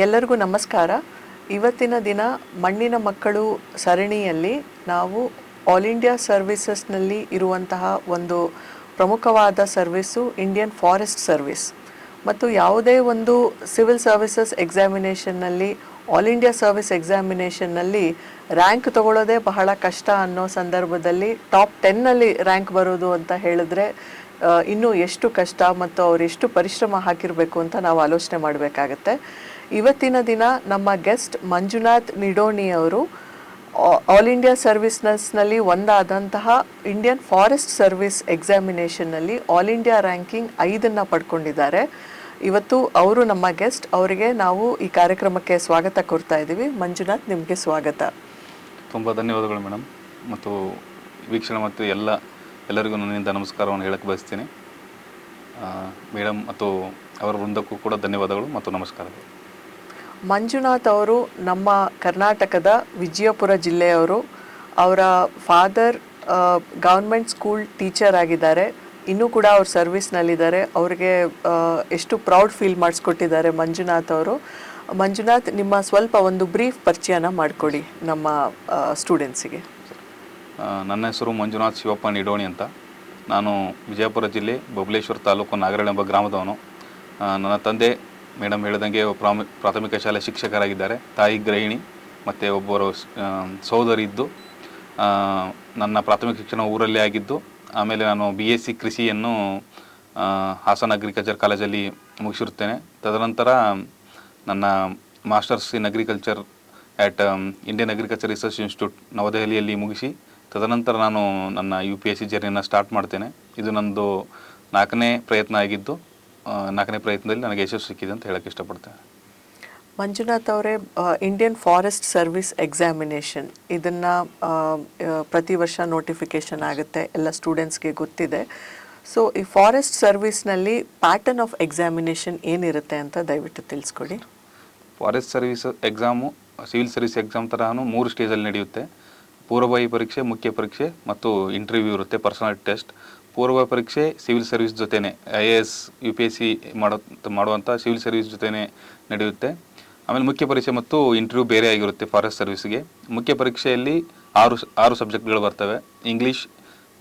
ಎಲ್ಲರಿಗೂ ನಮಸ್ಕಾರ. ಇವತ್ತಿನ ದಿನ ಮಣ್ಣಿನ ಮಕ್ಕಳು ಸರಣಿಯಲ್ಲಿ ನಾವು ಆಲ್ ಇಂಡಿಯಾ ಸರ್ವಿಸಸ್ನಲ್ಲಿ ಇರುವಂತಹ ಒಂದು ಪ್ರಮುಖವಾದ ಸರ್ವಿಸು ಇಂಡಿಯನ್ ಫಾರೆಸ್ಟ್ ಸರ್ವಿಸ್. ಮತ್ತು ಯಾವುದೇ ಒಂದು ಸಿವಿಲ್ ಸರ್ವಿಸಸ್ ಎಕ್ಸಾಮಿನೇಷನ್ನಲ್ಲಿ ಆಲ್ ಇಂಡಿಯಾ ಸರ್ವಿಸ್ ಎಕ್ಸಾಮಿನೇಷನ್ನಲ್ಲಿ ರ್ಯಾಂಕ್ ತಗೊಳ್ಳೋದೇ ಬಹಳ ಕಷ್ಟ ಅನ್ನೋ ಸಂದರ್ಭದಲ್ಲಿ ಟಾಪ್ 10ನಲ್ಲಿ ರ್ಯಾಂಕ್ ಬರೋದು ಅಂತ ಹೇಳಿದ್ರೆ ಇನ್ನೂ ಎಷ್ಟು ಕಷ್ಟ ಮತ್ತು ಅವ್ರು ಎಷ್ಟು ಪರಿಶ್ರಮ ಹಾಕಿರಬೇಕು ಅಂತ ನಾವು ಆಲೋಚನೆ ಮಾಡಬೇಕಾಗತ್ತೆ. ಇವತ್ತಿನ ದಿನ ನಮ್ಮ ಗೆಸ್ಟ್ ಮಂಜುನಾಥ್ ನಿಡೋಣಿ ಅವರು ಆಲ್ ಇಂಡಿಯಾ ಸರ್ವಿಸ್ನಲ್ಲಿ ಒಂದಾದಂತಹ ಇಂಡಿಯನ್ ಫಾರೆಸ್ಟ್ ಸರ್ವಿಸ್ ಎಕ್ಸಾಮಿನೇಷನ್ನಲ್ಲಿ ಆಲ್ ಇಂಡಿಯಾ ರ್ಯಾಂಕಿಂಗ್ 5ನ್ನು ಪಡ್ಕೊಂಡಿದ್ದಾರೆ. ಇವತ್ತು ಅವರು ನಮ್ಮ ಗೆಸ್ಟ್. ಅವರಿಗೆ ನಾವು ಈ ಕಾರ್ಯಕ್ರಮಕ್ಕೆ ಸ್ವಾಗತ ಕೋರ್ತಾ ಇದ್ದೀವಿ. ಮಂಜುನಾಥ್, ನಿಮಗೆ ಸ್ವಾಗತ. ತುಂಬ ಧನ್ಯವಾದಗಳು ಮೇಡಮ್. ಮತ್ತು ವೀಕ್ಷಣೆ ಮತ್ತು ಎಲ್ಲರಿಗೂ ನನ್ನಿಂದ ನಮಸ್ಕಾರವನ್ನು ಹೇಳಕ್ಕೆ ಬಯಸ್ತೀನಿ. ಮೇಡಮ್ ಮತ್ತು ಅವರ ವೃಂದಕ್ಕೂ ಕೂಡ ಧನ್ಯವಾದಗಳು ಮತ್ತು ನಮಸ್ಕಾರಗಳು. ಮಂಜುನಾಥ್ ಅವರು ನಮ್ಮ ಕರ್ನಾಟಕದ ವಿಜಯಪುರ ಜಿಲ್ಲೆಯವರು. ಅವರ ಫಾದರ್ ಗೌರ್ಮೆಂಟ್ ಸ್ಕೂಲ್ ಟೀಚರ್ ಆಗಿದ್ದಾರೆ. ಇನ್ನೂ ಕೂಡ ಅವ್ರ ಸರ್ವಿಸ್ನಲ್ಲಿದ್ದಾರೆ. ಅವ್ರಿಗೆ ಎಷ್ಟು ಪ್ರೌಡ್ ಫೀಲ್ ಮಾಡಿಸ್ಕೊಟ್ಟಿದ್ದಾರೆ ಮಂಜುನಾಥ್ ಅವರು. ಮಂಜುನಾಥ್, ನಿಮ್ಮ ಸ್ವಲ್ಪ ಒಂದು ಬ್ರೀಫ್ ಪರಿಚಯನ ಮಾಡಿಕೊಡಿ ನಮ್ಮ ಸ್ಟೂಡೆಂಟ್ಸಿಗೆ. ನನ್ನ ಹೆಸರು ಮಂಜುನಾಥ್ ಶಿವಪ್ಪ ನಿಡೋಣಿ ಅಂತ. ನಾನು ವಿಜಯಪುರ ಜಿಲ್ಲೆ ಬಬಲೇಶ್ವರ ತಾಲೂಕು ನಾಗರಳ್ಳಿ ಎಂಬ ಗ್ರಾಮದವನು. ನನ್ನ ತಂದೆ ಮೇಡಮ್ ಹೇಳಿದಂಗೆ ಪ್ರಾಥಮಿಕ ಶಾಲೆ ಶಿಕ್ಷಕರಾಗಿದ್ದಾರೆ. ತಾಯಿ ಗೃಹಿಣಿ ಮತ್ತು ಒಬ್ಬರು ಸಹೋದರಿ ಇದ್ದು, ನನ್ನ ಪ್ರಾಥಮಿಕ ಶಿಕ್ಷಣ ಊರಲ್ಲೇ ಆಗಿದ್ದು, ಆಮೇಲೆ ನಾನು BSc ಕೃಷಿಯನ್ನು ಹಾಸನ ಅಗ್ರಿಕಲ್ಚರ್ ಕಾಲೇಜಲ್ಲಿ ಮುಗಿಸಿರುತ್ತೇನೆ. ತದನಂತರ ನನ್ನ masters in agriculture at Indian agriculture research institute ನವದೆಹಲಿಯಲ್ಲಿ ಮುಗಿಸಿ ತದನಂತರ ನಾನು ನನ್ನ UPSC ಜರ್ನಿಯನ್ನು ಸ್ಟಾರ್ಟ್ ಮಾಡ್ತೇನೆ. ಇದು ನನ್ನದು 4ನೇ ಪ್ರಯತ್ನ ಆಗಿದ್ದು, 4ನೇ ಪ್ರಯತ್ನದಲ್ಲಿ ನನಗೆ ಯಶಸ್ಸು ಸಿಕ್ಕಿದೆ ಅಂತ ಹೇಳಕ್ಕೆ ಇಷ್ಟಪಡ್ತೇನೆ. ಮಂಜುನಾಥ್ ಅವರೇ, ಇಂಡಿಯನ್ ಫಾರೆಸ್ಟ್ ಸರ್ವಿಸ್ ಎಕ್ಸಾಮಿನೇಷನ್ ಇದನ್ನು ಪ್ರತಿ ವರ್ಷ ನೋಟಿಫಿಕೇಷನ್ ಆಗುತ್ತೆ, ಎಲ್ಲ ಸ್ಟೂಡೆಂಟ್ಸ್ಗೆ ಗೊತ್ತಿದೆ. ಸೊ ಈ ಫಾರೆಸ್ಟ್ ಸರ್ವಿಸ್ನಲ್ಲಿ ಪ್ಯಾಟರ್ನ್ ಆಫ್ ಎಕ್ಸಾಮಿನೇಷನ್ ಏನಿರುತ್ತೆ ಅಂತ ದಯವಿಟ್ಟು ತಿಳಿಸ್ಕೊಡಿ. Forest service exam civil service exam ತರಹನು 3 ಸ್ಟೇಜಲ್ಲಿ ನಡೆಯುತ್ತೆ. ಪೂರ್ವಭಾವಿ ಪರೀಕ್ಷೆ, ಮುಖ್ಯ ಪರೀಕ್ಷೆ ಮತ್ತು ಇಂಟರ್ವ್ಯೂ ಇರುತ್ತೆ, ಪರ್ಸನಾಲಿಟಿ ಟೆಸ್ಟ್. ಪೂರ್ವ ಪರೀಕ್ಷೆ ಸಿವಿಲ್ ಸರ್ವಿಸ್ ಜೊತೆನೇ IAS UPSC ಮಾಡುವಂಥ ಸಿವಿಲ್ ಸರ್ವಿಸ್ ಜೊತೆನೇ ನಡೆಯುತ್ತೆ. ಆಮೇಲೆ ಮುಖ್ಯ ಪರೀಕ್ಷೆ ಮತ್ತು ಇಂಟರ್ವ್ಯೂ ಬೇರೆ ಆಗಿರುತ್ತೆ ಫಾರೆಸ್ಟ್ ಸರ್ವಿಸ್ಗೆ. ಮುಖ್ಯ ಪರೀಕ್ಷೆಯಲ್ಲಿ 6 ಸಬ್ಜೆಕ್ಟ್ಗಳು ಬರ್ತವೆ. ಇಂಗ್ಲೀಷ್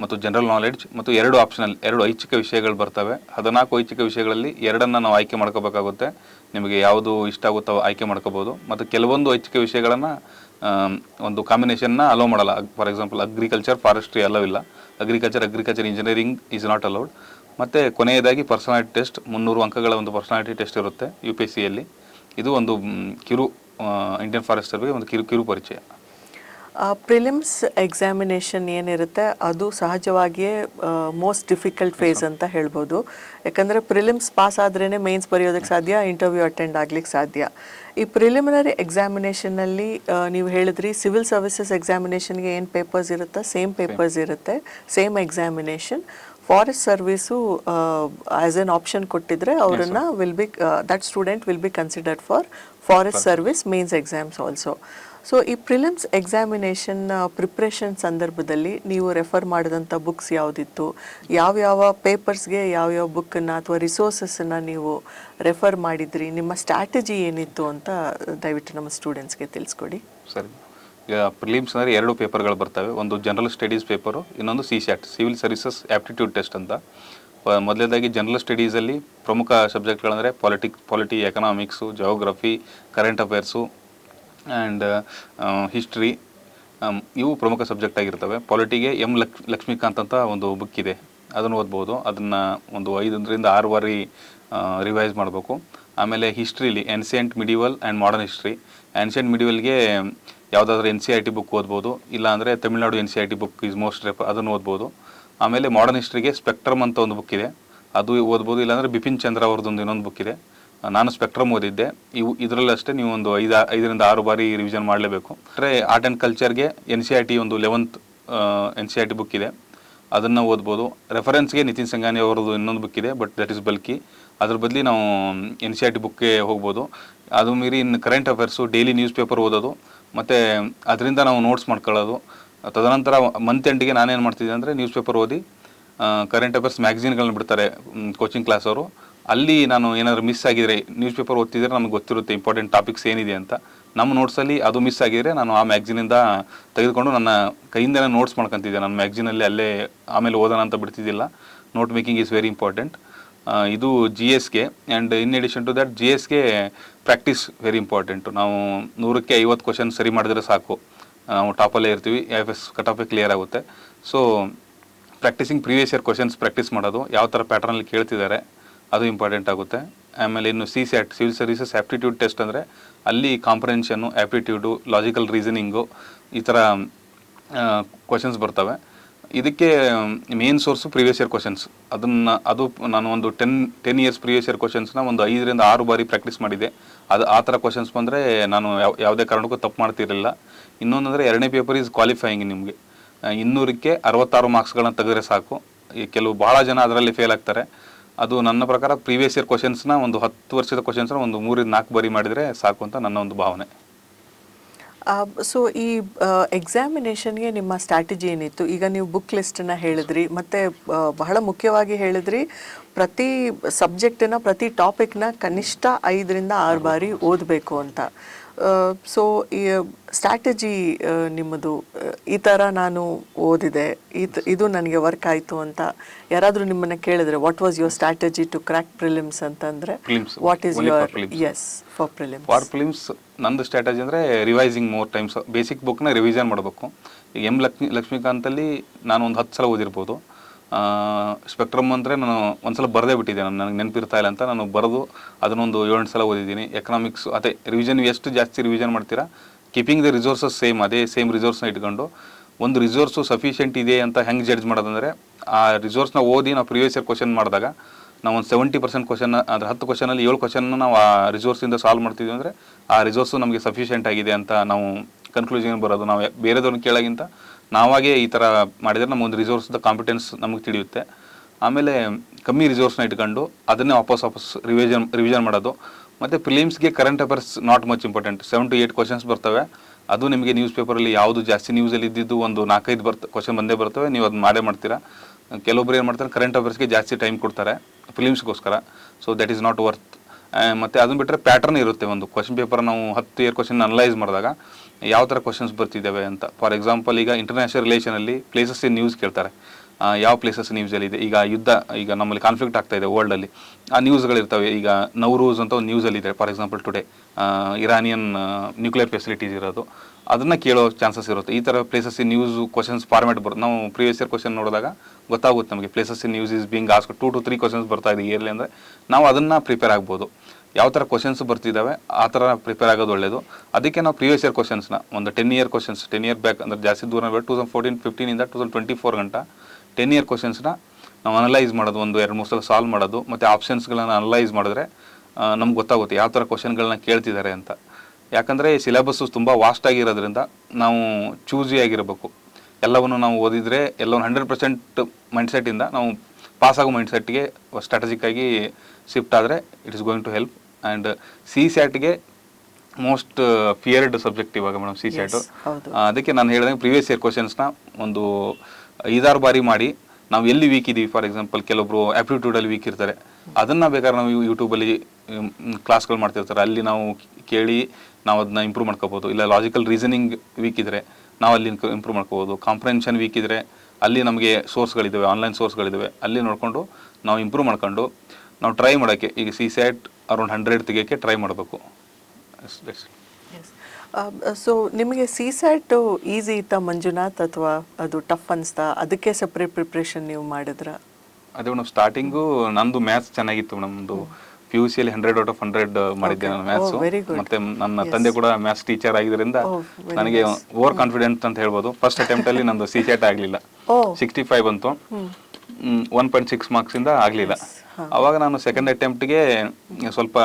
ಮತ್ತು ಜನರಲ್ ನಾಲೆಡ್ಜ್ ಮತ್ತು 2 ಆಪ್ಷನಲ್, 2 ಐಚ್ಛಿಕ ವಿಷಯಗಳು ಬರ್ತವೆ. 14 ಐಚ್ಛಿಕ ವಿಷಯಗಳಲ್ಲಿ 2ನ್ನು ನಾವು ಆಯ್ಕೆ ಮಾಡ್ಕೋಬೇಕಾಗುತ್ತೆ. ನಿಮಗೆ ಯಾವುದು ಇಷ್ಟ ಆಗುತ್ತೋ ಆಯ್ಕೆ ಮಾಡ್ಕೋಬೋದು. ಮತ್ತು ಕೆಲವೊಂದು ಐಚ್ಛಿಕ ವಿಷಯಗಳನ್ನು ಒಂದು ಕಾಂಬಿನೇಷನ್ನ ಅಲೋ ಮಾಡಲ್ಲ. ಫಾರ್ ಎಕ್ಸಾಂಪಲ್ ಅಗ್ರಿಕಲ್ಚರ್ ಫಾರೆಸ್ಟ್ರಿ ಅಲೋವಿಲ್ಲ, agriculture engineering is not allowed. ಮತ್ತು ಕೊನೆಯದಾಗಿ ಪರ್ಸನಾಲಿಟಿ ಟೆಸ್ಟ್, 300 ಅಂಕಗಳ ಒಂದು ಪರ್ಸನಾಲಿಟಿ ಟೆಸ್ಟ್ ಇರುತ್ತೆ UPSCಯಲ್ಲಿ. ಇದು ಒಂದು ಕಿರು ಇಂಡಿಯನ್ ಫಾರೆಸ್ಟ್ ಸರ್ವಿಸ್ಗೆ ಒಂದು ಕಿರು ಪರಿಚಯ. ಪ್ರಿಲಿಮ್ಸ್ ಎಕ್ಸಾಮಿನೇಷನ್ ಏನಿರುತ್ತೆ ಅದು ಸಹಜವಾಗಿಯೇ ಮೋಸ್ಟ್ ಡಿಫಿಕಲ್ಟ್ ಫೇಸ್ ಅಂತ ಹೇಳ್ಬೋದು. ಯಾಕಂದರೆ ಪ್ರಿಲಿಮ್ಸ್ ಪಾಸ್ ಆದ್ರೇ ಮೇನ್ಸ್ ಬರೆಯೋದಕ್ಕೆ ಸಾಧ್ಯ, ಇಂಟರ್ವ್ಯೂ ಅಟೆಂಡ್ ಆಗ್ಲಿಕ್ಕೆ ಸಾಧ್ಯ. ಈ ಪ್ರಿಲಿಮಿನರಿ ಎಕ್ಸಾಮಿನೇಷನ್ನಲ್ಲಿ ನೀವು ಹೇಳಿದ್ರಿ ಸಿವಿಲ್ ಸರ್ವಿಸಸ್ ಎಕ್ಸಾಮಿನೇಷನ್ಗೆ ಏನು ಪೇಪರ್ಸ್ ಇರುತ್ತೋ ಸೇಮ್ ಪೇಪರ್ಸ್ ಇರುತ್ತೆ, same examination. Forest service as an option ಕೊಟ್ಟಿದ್ರೆ ಅವರನ್ನು that student will be considered for forest service mains exams also. So ಈ ಪ್ರಿಲಿಮ್ಸ್ ಎಕ್ಸಾಮಿನೇಷನ್ ಪ್ರಿಪ್ರೇಷನ್ ಸಂದರ್ಭದಲ್ಲಿ ನೀವು ರೆಫರ್ ಮಾಡಿದಂಥ ಬುಕ್ಸ್ ಯಾವುದಿತ್ತು, ಯಾವ್ಯಾವ ಪೇಪರ್ಸ್ಗೆ ಯಾವ್ಯಾವ ಬುಕ್ಕನ್ನು ಅಥವಾ ರಿಸೋರ್ಸಸ್ಸನ್ನು ನೀವು ರೆಫರ್ ಮಾಡಿದ್ರಿ, ನಿಮ್ಮ ಸ್ಟ್ರಾಟಜಿ ಏನಿತ್ತು ಅಂತ ದಯವಿಟ್ಟು ನಮ್ಮ ಸ್ಟೂಡೆಂಟ್ಸ್ಗೆ ತಿಳಿಸ್ಕೊಡಿ. ಸರಿ, ಈಗ ಪ್ರಿಲಿಮ್ಸ್ ಅಂದರೆ 2 ಪೇಪರ್ಗಳು ಬರ್ತವೆ. ಒಂದು ಜನರಲ್ ಸ್ಟಡೀಸ್ ಪೇಪರು, ಇನ್ನೊಂದು CSAT civil services aptitude test ಅಂತ. ಮೊದಲನೇದಾಗಿ ಜನರಲ್ ಸ್ಟಡೀಸಲ್ಲಿ ಪ್ರಮುಖ ಸಬ್ಜೆಕ್ಟ್ಗಳಂದರೆ polity, economics, geography, current affairs and history, ಇವು ಪ್ರಮುಖ ಸಬ್ಜೆಕ್ಟ್ ಆಗಿರ್ತವೆ. ಪಾಲಿಟಿಗೆ ಲಕ್ಷ್ಮೀಕಾಂತ್ ಅಂತ ಒಂದು ಬುಕ್ ಇದೆ, ಅದನ್ನು ಓದ್ಬೋದು. ಅದನ್ನು ಒಂದು 5ರಿಂದ 6 ಬಾರಿ ರಿವೈಸ್ ಮಾಡಬೇಕು. ಆಮೇಲೆ ಹಿಸ್ಟ್ರಿಲಿ ancient, medieval and modern history. Ancient ಮಿಡಿವಲ್ಗೆ ಯಾವುದಾದ್ರೂ NCERT ಬುಕ್ ಓದ್ಬೋದು, ಇಲ್ಲಾಂದರೆ Tamil Nadu NCERT book is most ಅದನ್ನು ಓದ್ಬೋದು. ಆಮೇಲೆ ಮಾಡರ್ನ್ ಹಿಸ್ಟ್ರಿಗೆ ಸ್ಪೆಕ್ಟ್ರಮ್ ಅಂತ ಒಂದು ಬುಕ್ ಇದೆ, ಅದು ಓದ್ಬೋದು. ಇಲ್ಲಾಂದರೆ ಬಿಪಿನ್ ಚಂದ್ರ ಅವ್ರದ್ದೊಂದು ಇನ್ನೊಂದು ಬುಕ್ ಇದೆ. ನಾನು ಸ್ಪೆಕ್ಟ್ರಮ್ ಓದಿದ್ದೆ. ಇದರಲ್ಲಿ ಅಷ್ಟೇ ನೀವು ಒಂದು 5ರಿಂದ 6 ಬಾರಿ ರಿವಿಷನ್ ಮಾಡಲೇಬೇಕು. ಅಂದರೆ ಆರ್ಟ್ ಆ್ಯಂಡ್ ಕಲ್ಚರ್ಗೆ NCERT ಒಂದು 11th NCERT ಬುಕ್ ಇದೆ, ಅದನ್ನು ಓದ್ಬೋದು. ರೆಫರೆನ್ಸ್ಗೆ ನಿತಿನ್ ಸಂಗಾನಿ ಅವರದ್ದು ಇನ್ನೊಂದು ಬುಕ್ ಇದೆ, ಬಟ್ ದಟ್ ಈಸ್ ಬಲ್ಕಿ. ಅದ್ರ ಬದಲಿ ನಾವು NCERT ಬುಕ್ಗೆ ಹೋಗ್ಬೋದು. ಅದು ಮೀರಿ ಇನ್ನು current affairs, daily news paper ಓದೋದು, ಮತ್ತು ಅದರಿಂದ ನಾವು ನೋಟ್ಸ್ ಮಾಡ್ಕೊಳ್ಳೋದು. ತದನಂತರ ಮಂತ್ ಎಂಡಿಗೆ ನಾನೇನು ಮಾಡ್ತಿದ್ದೆ ಅಂದರೆ ನ್ಯೂಸ್ ಪೇಪರ್ ಓದಿ ಕರೆಂಟ್ ಅಫೇರ್ಸ್ ಮ್ಯಾಗಝೀನ್ಗಳನ್ನ ಬಿಡ್ತಾರೆ ಕೋಚಿಂಗ್ ಕ್ಲಾಸ್ ಅವರು, ಅಲ್ಲಿ ನಾನು ಏನಾದರೂ ಮಿಸ್ ಆಗಿದ್ರೆ ನ್ಯೂಸ್ ಪೇಪರ್ ಓದ್ತಿದ್ರೆ ನಮಗೆ ಗೊತ್ತಿರುತ್ತೆ ಇಂಪಾರ್ಟೆಂಟ್ ಟಾಪಿಕ್ಸ್ ಏನಿದೆ ಅಂತ. ನಮ್ಮ ನೋಟ್ಸಲ್ಲಿ ಅದು ಮಿಸ್ ಆಗಿದ್ರೆ ನಾನು ಆ ಮ್ಯಾಗ್ಝಿನಿಂದ ತೆಗೆದುಕೊಂಡು ನನ್ನ ಕೈಯಿಂದನೇ ನೋಟ್ಸ್ ಮಾಡ್ಕೊತಿದ್ದೆ. ನನ್ನ ಮ್ಯಾಗ್ಝಿನಲ್ಲಿ ಅಲ್ಲೇ ಆಮೇಲೆ ಓದೋಣ ಅಂತ ಬಿಡ್ತಿದ್ದಿಲ್ಲ. Note making is very important. ಇದು GSಗೆ. And in addition to that GSಗೆ ಪ್ರಾಕ್ಟೀಸ್ ವೆರಿ ಇಂಪಾರ್ಟೆಂಟು. ನಾವು 100ಕ್ಕೆ 50 ಕ್ವಶನ್ ಸರಿ ಮಾಡಿದ್ರೆ ಸಾಕು, ನಾವು ಟಾಪಲ್ಲೇ ಇರ್ತೀವಿ, IFS ಕಟ್ ಆಫೇ ಕ್ಲಿಯರ್ ಆಗುತ್ತೆ. So practising previous year questions practice ಮಾಡೋದು, ಯಾವ ಥರ ಪ್ಯಾಟರ್ನಲ್ಲಿ ಕೇಳ್ತಿದ್ದಾರೆ ಅದು ಇಂಪಾರ್ಟೆಂಟ್ ಆಗುತ್ತೆ. ಆಮೇಲೆ ಇನ್ನು CSAT civil services aptitude test ಅಂದರೆ ಅಲ್ಲಿ ಕಾಂಪ್ರಹೆನ್ಷನ್ನು, ಆ್ಯಪ್ಟಿಟ್ಯೂಡು, ಲಾಜಿಕಲ್ ರೀಸನಿಂಗು ಈ ಥರ ಕ್ವಶನ್ಸ್ ಬರ್ತವೆ. ಇದಕ್ಕೆ main source previous year questions. ಅದು ನಾನು ಒಂದು 10 ಇಯರ್ಸ್ ಪ್ರೀವಿಯಸ್ ಇಯರ್ ಕ್ವಶನ್ಸ್ನ ಒಂದು 5 ರಿಂದ 6 ಬಾರಿ ಪ್ರಾಕ್ಟೀಸ್ ಮಾಡಿದ್ದೆ. ಅದು ಆ ಥರ ಕ್ವಶನ್ಸ್ ಬಂದರೆ ನಾನು ಯಾವುದೇ ಕಾರಣಕ್ಕೂ ತಪ್ಪು ಮಾಡ್ತಿರಲಿಲ್ಲ. ಇನ್ನೊಂದಂದರೆ 2ನೇ ಪೇಪರ್ ಈಸ್ ಕ್ವಾಲಿಫೈಯಿಂಗ್. ನಿಮಗೆ 200ಕ್ಕೆ 66 ಮಾರ್ಕ್ಸ್ಗಳನ್ನ ತೆಗೆದ್ರೆ ಸಾಕು. ಕೆಲವು ಭಾಳ ಜನ ಅದರಲ್ಲಿ ಫೇಲ್ ಆಗ್ತಾರೆ. ಅದು ನನ್ನ ಪ್ರಕಾರ ಪ್ರೀವಿಯಸ್ ಇಯರ್ ಕ್ವಶನ್ಸ್ನ ಒಂದು 10 ವರ್ಷದ ಕ್ವಶನ್ಸ್ನ ಒಂದು 3 ರಿಂದ 4 ಬಾರಿ ಮಾಡಿದರೆ ಸಾಕು ಅಂತ ನನ್ನ ಒಂದು ಭಾವನೆ. ಸೊ ಈ ಎಕ್ಸಾಮಿನೇಷನ್ಗೆ ನಿಮ್ಮ ಸ್ಟ್ರಾಟಜಿ ಏನಿತ್ತು? ಈಗ ನೀವು ಬುಕ್ ಲಿಸ್ಟನ್ನು ಹೇಳಿದ್ರಿ, ಮತ್ತು ಬಹಳ ಮುಖ್ಯವಾಗಿ ಹೇಳಿದ್ರಿ ಪ್ರತಿ ಸಬ್ಜೆಕ್ಟಿನ ಪ್ರತಿ ಟಾಪಿಕ್ನ ಕನಿಷ್ಠ 5 ರಿಂದ 6 ಬಾರಿ ಓದಬೇಕು ಅಂತ. ಸೊ ಈ ಸ್ಟ್ರಾಟಜಿ ನಿಮ್ಮದು ಈ ಥರ ನಾನು ಓದಿದೆ, ಇದು ನನಗೆ ವರ್ಕ್ ಆಯಿತು ಅಂತ ಯಾರಾದರೂ ನಿಮ್ಮನ್ನು ಕೇಳಿದ್ರೆ what was your strategy to crack prelims ಅಂತಂದರೆ what is your? Yes, for prelims ನಂದು ಸ್ಟ್ರಾಟಜಿ ಅಂದರೆ ರಿವೈಸಿಂಗ್ ಮೋರ್ ಟೈಮ್ಸ್. ಬೇಸಿಕ್ ಬುಕ್ನ ರಿವಿಷನ್ ಮಾಡಬೇಕು. ಈಗ ಲಕ್ಷ್ಮೀಕಾಂತಲ್ಲಿ ನಾನು ಒಂದು 10 ಸಲ ಓದಿರ್ಬೋದು. ಸ್ಪೆಕ್ಟ್ರಮ್ ಅಂದರೆ ನಾನು ಒಂದ್ಸಲ ಬರದೇ ಬಿಟ್ಟಿದ್ದೆ, ನನಗೆ ನೆನಪಿರ್ತಾ ಇಲ್ಲ ಅಂತ ನಾನು ಬರೆದು ಅದನ್ನೊಂದು 7 ಸಲ ಓದಿದ್ದೀನಿ. ಎಕನಾಮಿಕ್ಸ್ ಅದೇ ರಿವಿಷನ್ ಎಷ್ಟು ಜಾಸ್ತಿ ರಿವಿಷನ್ ಮಾಡ್ತೀರಾ, ಕೀಪಿಂಗ್ ದ ರಿಸೋರ್ಸಸ್ ಸೇಮ್, ಅದೇ ಸೇಮ್ ರಿಸೋರ್ಸ್ನ ಇಟ್ಕೊಂಡು ಒಂದು ರಿಸೋರ್ಸು ಸಫಿಷಿಯೆಂಟ್ ಇದೆ ಅಂತ ಹೆಂಗೆ ಜಡ್ಜ್ ಮಾಡೋದಂದರೆ ಆ ರಿಸೋರ್ಸ್ನ ಓದಿ ನಾವು ಪ್ರೀವಿಯಸ್ ಇಯರ್ ಕ್ವಶನ್ ಮಾಡಿದಾಗ ನಾವು ಒಂದು 70% ಕ್ವಶನ್, ಅಂದರೆ 10 ಕ್ವಶನಲ್ಲಿ 7 ಕ್ವಶನ್ನ ನಾವು ಆ ರಿಸೋರ್ಸಿಂದ ಸಾಲ್ವ್ ಮಾಡ್ತಿದ್ವಿ ಅಂದರೆ ಆ ರಿಸೋರ್ಸು ನಮಗೆ ಸಫಿಷಿಯೆಂಟ್ ಆಗಿದೆ ಅಂತ ನಾವು ಕನ್ಕ್ಲೂಷನ್ ಬರೋದು. ನಾವು ಬೇರೆದವ್ರನ್ನ ಕೇಳೋಕ್ಕಿಂತ ನಾವಾಗೇ ಈ ಥರ ಮಾಡಿದರೆ ನಮ್ಮ ಒಂದು ರಿಸೋರ್ಸ್ದ ಕಾಂಪಿಟೆನ್ಸ್ ನಮಗೆ ತಿಳಿಯುತ್ತೆ. ಆಮೇಲೆ ಕಮ್ಮಿ ರಿಸೋರ್ಸ್ನ ಇಟ್ಕೊಂಡು ಅದನ್ನೇ ವಾಪಸ್ ರಿವಿಷನ್ ಮಾಡೋದು. ಮತ್ತು ಪ್ರಿಲಿಮ್ಸ್ಗೆ current affairs not much important. 7 to 8 questions ಬರ್ತವೆ. ಅದು ನಿಮಗೆ ನ್ಯೂಸ್ ಪೇಪರಲ್ಲಿ ಯಾವುದು ಜಾಸ್ತಿ ನ್ಯೂಸಲ್ಲಿ ಇದ್ದಿದ್ದು ಒಂದು 4-5 ಕ್ವಶನ್ ಬಂದೇ ಬರ್ತವೆ, ನೀವು ಅದು ಮಾಡ್ತೀರಾ. ಕೆಲವೊಬ್ರು ಏನು ಮಾಡ್ತಾರೆ, ಕರೆಂಟ್ ಅಫೇರ್ಸ್ಗೆ ಜಾಸ್ತಿ ಟೈಮ್ ಕೊಡ್ತಾರೆ ಫಿಲಿಮ್ಸ್ಗೋಸ್ಕರ. So that is not worth. ಮತ್ತು ಅದನ್ನು ಬಿಟ್ಟರೆ ಪ್ಯಾಟರ್ನ್ ಇರುತ್ತೆ. ಒಂದು ಕ್ವಶನ್ ಪೇಪರ್ ನಾವು 10 ಇಯರ್ ಕ್ವಶನ್ ಅನಲೈಸ್ ಮಾಡಿದಾಗ ಯಾವ ಥರ ಕ್ವಶನ್ಸ್ ಬರ್ತಿದ್ದಾವೆ ಅಂತ. ಫಾರ್ ಎಕ್ಸಾಂಪಲ್, ಈಗ ಇಂಟರ್ನ್ಯಾಷನಲ್ ರಿಲೇಷನಲ್ಲಿ ಪ್ಲೇಸಸ್ ಇನ್ ನ್ಯೂಸ್ ಕೇಳ್ತಾರೆ. ಯಾವ ಪ್ಲೇಸಸ್ ನ್ಯೂಸಲ್ಲಿದೆ, ಈಗ ಯುದ್ಧ, ಈಗ ನಮ್ಮಲ್ಲಿ ಕಾನ್ಫ್ಲಿಕ್ಟ್ ಆಗ್ತಾ ಇದೆ ವರ್ಲ್ಡಲ್ಲಿ, ಆ ನ್ಯೂಸ್ಗಳಿರ್ತವೆ. ಈಗ ನೌರೂಸ್ ಅಂತ ಒಂದು ನ್ಯೂಸಲ್ಲಿದೆ for example today, Iranian nuclear facilities ಇರೋದು, ಅದನ್ನು ಕೇಳೋ ಚಾನ್ಸಸ್ ಇರುತ್ತೆ. ಈ ಥರ places in news questions format ಬರುತ್ತೆ. ನಾವು ಪ್ರೀವಿಯಸ್ ಇಯರ್ ಕ್ವಶನ್ ನೋಡಿದಾಗ ಗೊತ್ತಾಗುತ್ತೆ ನಮಗೆ places in news is being ask 2 to 3 questions ಬರ್ತಾ ಇದೆ ಇಯರ್ಲಿ ಅಂದರೆ ನಾವು ಅದನ್ನು ಪ್ರಿಪೇರ್ ಆಗ್ಬೋದು. ಯಾವ ಥರ ಕ್ವಶನ್ಸ್ ಬರ್ತಿದ್ದಾವೆ ಆ ಥರ ಪ್ರಿಪೇರ್ ಆಗೋದು ಒಳ್ಳೆಯದು. ಅದಕ್ಕೆ ನಾವು ಪ್ರೀವಿಯಸ್ ಇಯರ್ ಕ್ವಶನ್ಸ್ನ ಒಂದು 10 ಇಯರ್ ಕ್ವಶನ್ಸ್, 10 ಇಯರ್ ಬ್ಯಾಕ್ ಅಂದರೆ ಜಾಸ್ತಿ ದೂರ 2014-15 ಇಂದ 2024 ಗಂಟ 10 ಇಯರ್ ಕ್ವಶನ್ಸ್ನ ನಾವು ಅನಲೈಸ್ ಮಾಡೋದು, ಒಂದು 2-3 ಸಲ ಸಾಲ್ವ್ ಮಾಡೋದು, ಮತ್ತು ಆಪ್ಷನ್ಸ್ಗಳನ್ನ ಅನಲೈಸ್ ಮಾಡಿದ್ರೆ ನಮ್ಗೆ ಗೊತ್ತಾಗುತ್ತೆ ಯಾವ ಥರ ಕ್ವಶನ್ಗಳನ್ನ ಕೇಳ್ತಿದ್ದಾರೆ ಅಂತ. ಯಾಕಂದರೆ ಸಿಲೆಬಸ್ಸು ತುಂಬ ವಾಸ್ಟ್ ಆಗಿರೋದ್ರಿಂದ ನಾವು ಚೂಸಿಯಾಗಿರಬೇಕು. ಎಲ್ಲವನ್ನು ನಾವು ಓದಿದರೆ ಎಲ್ಲವನ್ನು 100% ಮೈಂಡ್ಸೆಟ್ಟಿಂದ ನಾವು ಪಾಸಾಗೋ ಮೈಂಡ್ಸೆಟ್ಗೆ ಸ್ಟ್ರಾಟಜಿಕ್ಕಾಗಿ ಶಿಫ್ಟ್ ಆದರೆ it is going to help. And CSATಗೆ ಮೋಸ್ಟ್ ಫಿಯರ್ಡ್ ಸಬ್ಜೆಕ್ಟ್ ಇವಾಗ ಮೇಡಮ್ CSAT. ಅದಕ್ಕೆ ನಾನು ಹೇಳಿದಂಗೆ ಪ್ರೀವಿಯಸ್ ಇಯರ್ ಕ್ವಶನ್ಸ್ನ ಒಂದು 5-6 ಬಾರಿ ಮಾಡಿ ನಾವು ಎಲ್ಲಿ ವೀಕ್ ಇದ್ದೀವಿ, ಫಾರ್ ಎಕ್ಸಾಂಪಲ್ ಕೆಲವೊಬ್ರು ಆ್ಯಪ್ಟಿಟ್ಯೂಡಲ್ಲಿ ವೀಕ್ ಇರ್ತಾರೆ, ಅದನ್ನು ಬೇಕಾದ್ರೆ ನಾವು ಯೂಟ್ಯೂಬಲ್ಲಿ ಕ್ಲಾಸ್ಗಳು ಮಾಡ್ತಿರ್ತಾರೆ, ಅಲ್ಲಿ ನಾವು ಕೇಳಿ ನಾವು ಅದನ್ನ ಇಂಪ್ರೂವ್ ಮಾಡ್ಕೋಬೋದು. ಇಲ್ಲ ಲಾಜಿಕಲ್ ರೀಸನಿಂಗ್ ವೀಕ್ ಇದ್ದರೆ ನಾವು ಅಲ್ಲಿ ಇಂಪ್ರೂವ್ ಮಾಡ್ಕೋಬೋದು. ಕಾಂಪ್ರಹೆನ್ಷನ್ ವೀಕ್ ಇದ್ದರೆ ಅಲ್ಲಿ ನಮಗೆ ಸೋರ್ಸ್ಗಳಿದ್ದಾವೆ, ಆನ್ಲೈನ್ ಸೋರ್ಸ್ಗಳಿದ್ದಾವೆ, ಅಲ್ಲಿ ನೋಡಿಕೊಂಡು ನಾವು ಇಂಪ್ರೂವ್ ಮಾಡ್ಕೊಂಡು ನಾವು ಟ್ರೈ ಮಾಡೋಕ್ಕೆ ಈಗ CSAT ಅರೌಂಡ್ 100 ತೆಗಿಯೋಕ್ಕೆ ಟ್ರೈ ಮಾಡಬೇಕು. ಸೊ ನಿಮಗೆ CSAT ಈಸಿ ಇತ್ತಾ ಮಂಜುನಾಥ್, ಅಥವಾ ಅದು ಟಫ್ ಅನಿಸ್ತಾ? ಅದಕ್ಕೆ ಸಪ್ರೇಟ್ ಪ್ರಿಪ್ರೇಷನ್ ನೀವು ಮಾಡಿದ್ರಾ? ಅದೇ ಮೇಡಮ್, ಸ್ಟಾರ್ಟಿಂಗು ನಂದು ಮ್ಯಾಥ್ಸ್ ಚೆನ್ನಾಗಿತ್ತು. ನಮ್ಮದು PUCಯಲ್ಲಿ 100 out of 100 ಮಾಡಿದ್ದೆ ನಾನು ಮ್ಯಾಥ್ಸು. ಮತ್ತು ನನ್ನ ತಂದೆ ಕೂಡ ಮ್ಯಾಥ್ಸ್ ಟೀಚರ್ ಆಗಿದ್ದರಿಂದ ನನಗೆ ಓವರ್ ಕಾನ್ಫಿಡೆಂಟ್ ಅಂತ ಹೇಳ್ಬೋದು. ಫಸ್ಟ್ ಅಟೆಂಪ್ಟಲ್ಲಿ ನಂದು CSAT ಆಗಲಿಲ್ಲ, 65 ಬಂತು, 1.6 ಮಾರ್ಕ್ಸಿಂದ ಆಗಲಿಲ್ಲ. ಅವಾಗ ನಾನು ಸೆಕೆಂಡ್ ಅಟೆಂಪ್ಟ್ಗೆ ಸ್ವಲ್ಪ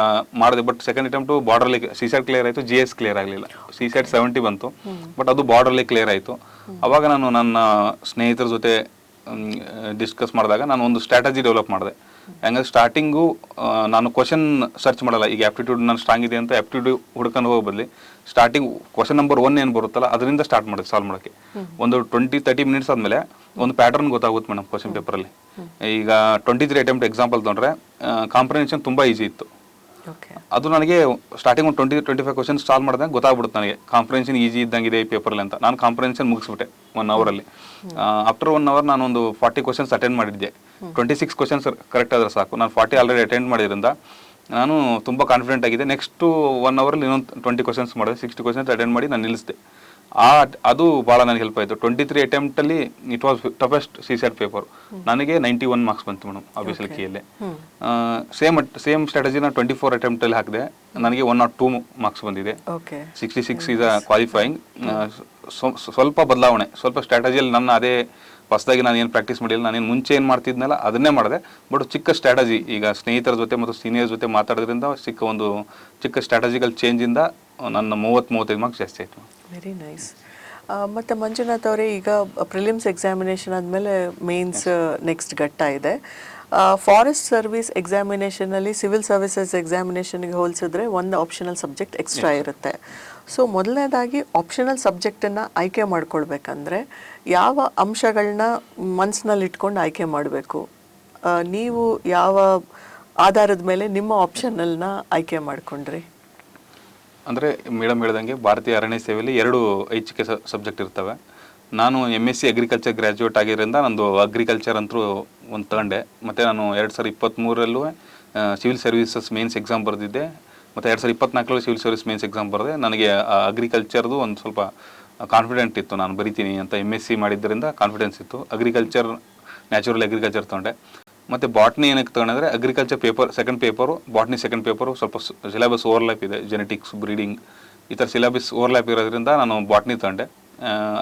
ಮಾಡಿದೆ, ಬಟ್ ಸೆಕೆಂಡ್ ಅಟೆಂಪ್ಟು ಬಾರ್ಡ್ರಲ್ಲಿ CSAT ಕ್ಲಿಯರ್ ಆಯಿತು, GS ಕ್ಲಿಯರ್ ಆಗಲಿಲ್ಲ. CSAT 70 ಬಂತು, ಬಟ್ ಅದು ಬಾರ್ಡ್ರಲ್ಲಿ ಕ್ಲಿಯರ್ ಆಯಿತು. ಅವಾಗ ನಾನು ನನ್ನ ಸ್ನೇಹಿತರ ಜೊತೆ ಡಿಸ್ಕಸ್ ಮಾಡಿದಾಗ ನಾನು ಒಂದು ಸ್ಟ್ರಾಟಜಿ ಡೆವಲಪ್ ಮಾಡಿದೆ. ಹೆಂಗಂದ್ರೆ ಸ್ಟಾರ್ಟಿಂಗು ನಾನು ಕ್ವಶನ್ ಸರ್ಚ್ ಮಾಡಲ್ಲ. ಈಗ ಆ್ಯಪ್ಟಿಟ್ಯೂಡ್ ನಾನು ಸ್ಟ್ರಾಂಗ್ ಇದೆ ಅಂತ ಆ್ಯಪ್ಟಿಟ್ಯೂಡ್ ಹುಡ್ಕೊಂಡು ಹೋಗೋ ಬದಲಿ ಸ್ಟಾರ್ಟಿಂಗ್ ಕ್ವಶನ್ ನಂಬರ್ 1 ಏನು ಬರುತ್ತಲ್ಲ ಅದರಿಂದ ಸ್ಟಾರ್ಟ್ ಮಾಡಿದೆ ಸಾಲ್ವ್ ಮಾಡೋಕ್ಕೆ. ಒಂದು 20-30 ಮಿನಿಟ್ಸ್ ಆದಮೇಲೆ ಒಂದು ಪ್ಯಾಟರ್ನ್ ಗೊತ್ತಾಗುತ್ತೆ ಮೇಡಮ್ ಕ್ವಶನ್ ಪೇಪರಲ್ಲಿ. ಈಗ 23 ಅಟೆಂಪ್ಟ್ ಎಕ್ಸಾಂಪಲ್ ತೊಗೊಂಡ್ರೆ ಕಾಂಪ್ರಿಹೆನ್ಷನ್ ತುಂಬ ಈಸಿ ಇತ್ತು. ಓಕೆ. ಅದು ನನಗೆ ಸ್ಟಾರ್ಟಿಂಗ್ ಒಂದು 20-25 ಕ್ವಶನ್ ಸಾಲ್ವ್ ಮಾಡಿದಾಗ ಗೊತ್ತಾಗ್ಬಿಡುತ್ತೆ ನನಗೆ ಕಾಂಪ್ರಿಹೆನ್ಷನ್ ಈಸಿ ಇದ್ದಂಗಿದೆ ಈ ಪೇಪರಲ್ಲಿ ಅಂತ. ನಾನು ಕಾಂಪ್ರಿಹೆನ್ಷನ್ ಮುಗಿಸ್ಬಿಟ್ಟೆ 1 ಅವರಲ್ಲಿ. ಆಫ್ಟರ್ 1 ಅವರ್ ನಾನು ಒಂದು 40 ಕ್ವಶನ್ಸ್ ಅಟೆಂಡ್ ಮಾಡಿದ್ದೆ. 26 ಕ್ವಶನ್ಸ್ ಕರೆಕ್ಟ್ ಆದರೆ ಸಾಕು. ನಾನು 40 ಆಲ್ರೆಡಿ ಅಟೆಂಡ್ ಮಾಡಿದ್ರಿಂದ ನಾನು ತುಂಬ ಕಾನ್ಫಿಡೆಂಟ್ ಆಗಿದೆ. ನೆಕ್ಸ್ಟು 1 ಅವರಲ್ಲಿ ಇನ್ನೊಂದು 20 ಕ್ವಶನ್ಸ್ ಮಾಡಿದೆ, 60 ಕ್ವಶನ್ಸ್ ಅಟೆಂಡ್ ಮಾಡಿ ನಾನು ನಿಲ್ಲಿಸಿದೆ. ಅದು ಭಾಳ ನನಗೆ ಹೆಲ್ಪ್ ಆಯಿತು. 23 ಅಟೆಂಪ್ಟಲ್ಲಿ it was toughest CSAT paper. ನನಗೆ 91 ಮಾರ್ಕ್ಸ್ ಬಂತು ಮೇಡಮ್ ಆಬ್ವಿಯಸ್ಲಿ ಕೀಯಲ್ಲಿ. ಸೇಮ್ ಸ್ಟ್ರಾಟಜಿನ 24 ಅಟೆಂಪ್ಟಲ್ಲಿ ಹಾಕಿದೆ, ನನಗೆ 102 ಮಾರ್ಕ್ಸ್ ಬಂದಿದೆ. 66 ಈಸ್ ಕ್ವಾಲಿಫೈಯಿಂಗ್. ಸ್ವಲ್ಪ ಬದಲಾವಣೆ, ಸ್ವಲ್ಪ ಸ್ಟ್ರಾಟಜಿಯಲ್ಲಿ ನನ್ನ ಅದೇ ಹೊಸದಾಗಿ ನಾನು ಏನು ಪ್ರಾಕ್ಟೀಸ್ ಮಾಡಿಲ್ಲ, ನಾನೇನು ಮುಂಚೆ ಏನು ಮಾಡ್ತಿದ್ನಲ್ಲ ಅದನ್ನೇ ಮಾಡಿದೆ. ಬಟ್ ಚಿಕ್ಕ ಸ್ಟ್ರಾಟಜಿ, ಈಗ ಸ್ನೇಹಿತರ ಜೊತೆ ಮತ್ತು ಸೀನಿಯರ್ಸ್ ಜೊತೆ ಮಾತಾಡೋದ್ರಿಂದ ಒಂದು ಚಿಕ್ಕ ಸ್ಟ್ರಾಟಜಿಕಲ್ ಚೇಂಜಿಂದ ನನ್ನ 30-35 ಮಾರ್ಕ್ಸ್ ಜಾಸ್ತಿ ಆಯಿತು. Very nice. ಮತ್ತು ಮಂಜುನಾಥ್ ಅವರೇ, ಈಗ ಪ್ರಿಲಿಮ್ಸ್ ಎಕ್ಸಾಮಿನೇಷನ್ ಆದಮೇಲೆ ಮೇನ್ಸ್ ನೆಕ್ಸ್ಟ್ ಘಟ್ಟ ಇದೆ. ಫಾರೆಸ್ಟ್ ಸರ್ವಿಸ್ ಎಕ್ಸಾಮಿನೇಷನಲ್ಲಿ ಸಿವಿಲ್ ಸರ್ವಿಸಸ್ ಎಕ್ಸಾಮಿನೇಷನ್ಗೆ ಹೋಲಿಸಿದ್ರೆ ಒಂದು ಆಪ್ಷನಲ್ ಸಬ್ಜೆಕ್ಟ್ ಎಕ್ಸ್ಟ್ರಾ ಇರುತ್ತೆ. ಸೊ ಮೊದಲನೇದಾಗಿ ಆಪ್ಷನಲ್ ಸಬ್ಜೆಕ್ಟನ್ನು ಆಯ್ಕೆ ಮಾಡ್ಕೊಳ್ಬೇಕಂದ್ರೆ ಯಾವ ಅಂಶಗಳನ್ನ ಮನಸ್ಸಿನಲ್ಲಿ ಇಟ್ಕೊಂಡು ಆಯ್ಕೆ ಮಾಡಬೇಕು? ನೀವು ಯಾವ ಆಧಾರದ ಮೇಲೆ ನಿಮ್ಮ ಆಪ್ಷನಲ್ನ ಆಯ್ಕೆ ಮಾಡಿಕೊಂಡ್ರಿ? ಅಂದರೆ ಮೇಡಮ್ ಹೇಳ್ದಂಗೆ ಭಾರತೀಯ ಅರಣ್ಯ ಸೇವೆಯಲ್ಲಿ 2 ಐಚ್ಛಿಕ ಸಬ್ಜೆಕ್ಟ್ ಇರ್ತವೆ. ನಾನು MSc ಅಗ್ರಿಕಲ್ಚರ್ ಗ್ರ್ಯಾಜುಯೇಟ್ ಆಗಿರೋದ್ರಿಂದ ನಂದು ಅಗ್ರಿಕಲ್ಚರ್ ಅಂತೂ ಒಂದು ತಗೊಂಡೆ. ಮತ್ತು ನಾನು 2023ರಲ್ಲೂ ಸಿವಿಲ್ ಸರ್ವಿಸಸ್ ಮೇನ್ಸ್ ಎಕ್ಸಾಮ್ ಬರೆದಿದ್ದೆ, ಮತ್ತು 2024ರಲ್ಲಿ ಸಿವಿಲ್ ಸರ್ವಿಸ್ ಮೇನ್ಸ್ ಎಕ್ಸಾಮ್ ಬರೆದೆ. ನನಗೆ ಅಗ್ರಿಕಲ್ಚರ್ದು ಒಂದು ಸ್ವಲ್ಪ ಕಾನ್ಫಿಡೆಂಟ್ ಇತ್ತು, ನಾನು ಬರಿತೀನಿ ಅಂತ. MSc ಮಾಡಿದ್ದರಿಂದ ಕಾನ್ಫಿಡೆನ್ಸ್ ಇತ್ತು. ಅಗ್ರಿಕಲ್ಚರ್, ನ್ಯಾಚುರಲ್ ಅಗ್ರಿಕಲ್ಚರ್ ತೊಗೊಂಡೆ. ಮತ್ತು ಬಾಟ್ನಿ ಏನಕ್ಕೆ ತೊಗೊಂಡ್ರೆ agriculture paper second paper, botany second paper ಸ್ವಲ್ಪ ಸಿಲೆಬಸ್ ಓವರ್ಲ್ಯಾಪ್ ಇದೆ. ಜೆನೆಟಿಕ್ಸ್, ಬ್ರೀಡಿಂಗ್ ಈ ಥರ ಸಿಲೆಬಸ್ ಓವರ್ಲ್ಯಾಪ್ ಇರೋದ್ರಿಂದ ನಾನು ಬಾಟ್ನಿ ತೊಗೊಂಡೆ.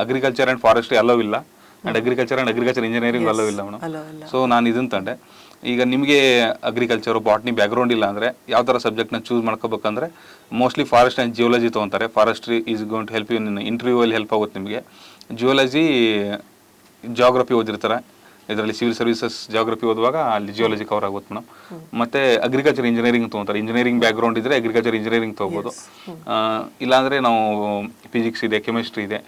ಅಗ್ರಿಕಲ್ಚರ್ ಆ್ಯಂಡ್ ಫಾರೆಸ್ಟ್ರಿ ಅಲೋ ಇಲ್ಲ, and agriculture and agriculture engineering hello ಇಲ್ಲ ಮೇಡಮ್. ಸೊ ನಾನು ಇದನ್ನು ತೊಗೊಂಡೆ. ಈಗ ನಿಮಗೆ ಅಗ್ರಿಕಲ್ಚರು, ಬಾಟ್ನಿ ಬ್ಯಾಕ್ಗ್ರೌಂಡ್ ಇಲ್ಲ ಅಂದರೆ ಯಾವ ಥರ ಸಬ್ಜೆಕ್ಟ್ನ ಚೂಸ್ ಮಾಡ್ಕೋಬೇಕಂದ್ರೆ ಮೋಸ್ಟ್ಲಿ ಫಾರೆಸ್ಟ್ ಆ್ಯಂಡ್ ಜಿಯೋಲಜಿ ತೊಗೊತಾರೆ. Forestry is going to help you in ಇಂಟರ್ವ್ಯೂವಲ್ಲಿ ಹೆಲ್ಪ್ ಆಗುತ್ತೆ ನಿಮಗೆ. ಜಿಯೋಲಜಿ, ಜಿಯೋಗ್ರಫಿ ಓದಿರ್ತಾರೆ, ಇದರಲ್ಲಿ ಸಿವಿಲ್ ಸರ್ವಿಸಸ್ ಜಿಯೋಗ್ರಫಿ ಓದುವಾಗ ಅಲ್ಲಿ ಜಿಯೋಲಜಿ ಕವರ್ ಆಗುತ್ತೆ ಮೇಡಮ್. ಮತ್ತು ಅಗ್ರಿಕಲ್ಚರ್ ಇಂಜಿನಿಯರಿಂಗ್ ತೊಗೊತಾರೆ. ಇಂಜಿನಿಯರಿಂಗ್ ಬ್ಯಾಕ್ಗ್ರೌಂಡ್ ಇದ್ದರೆ ಅಗ್ರಿಕಲ್ಚರ್ ಇಂಜಿನಿಯರಿಂಗ್ ತೊಗೋಬೋದು. ಇಲ್ಲಾಂದರೆ ನಾವು ಫಿಸಿಕ್ಸ್ ಇದೆ, ಕೆಮಿಸ್ಟ್ರಿ ಇದೆ,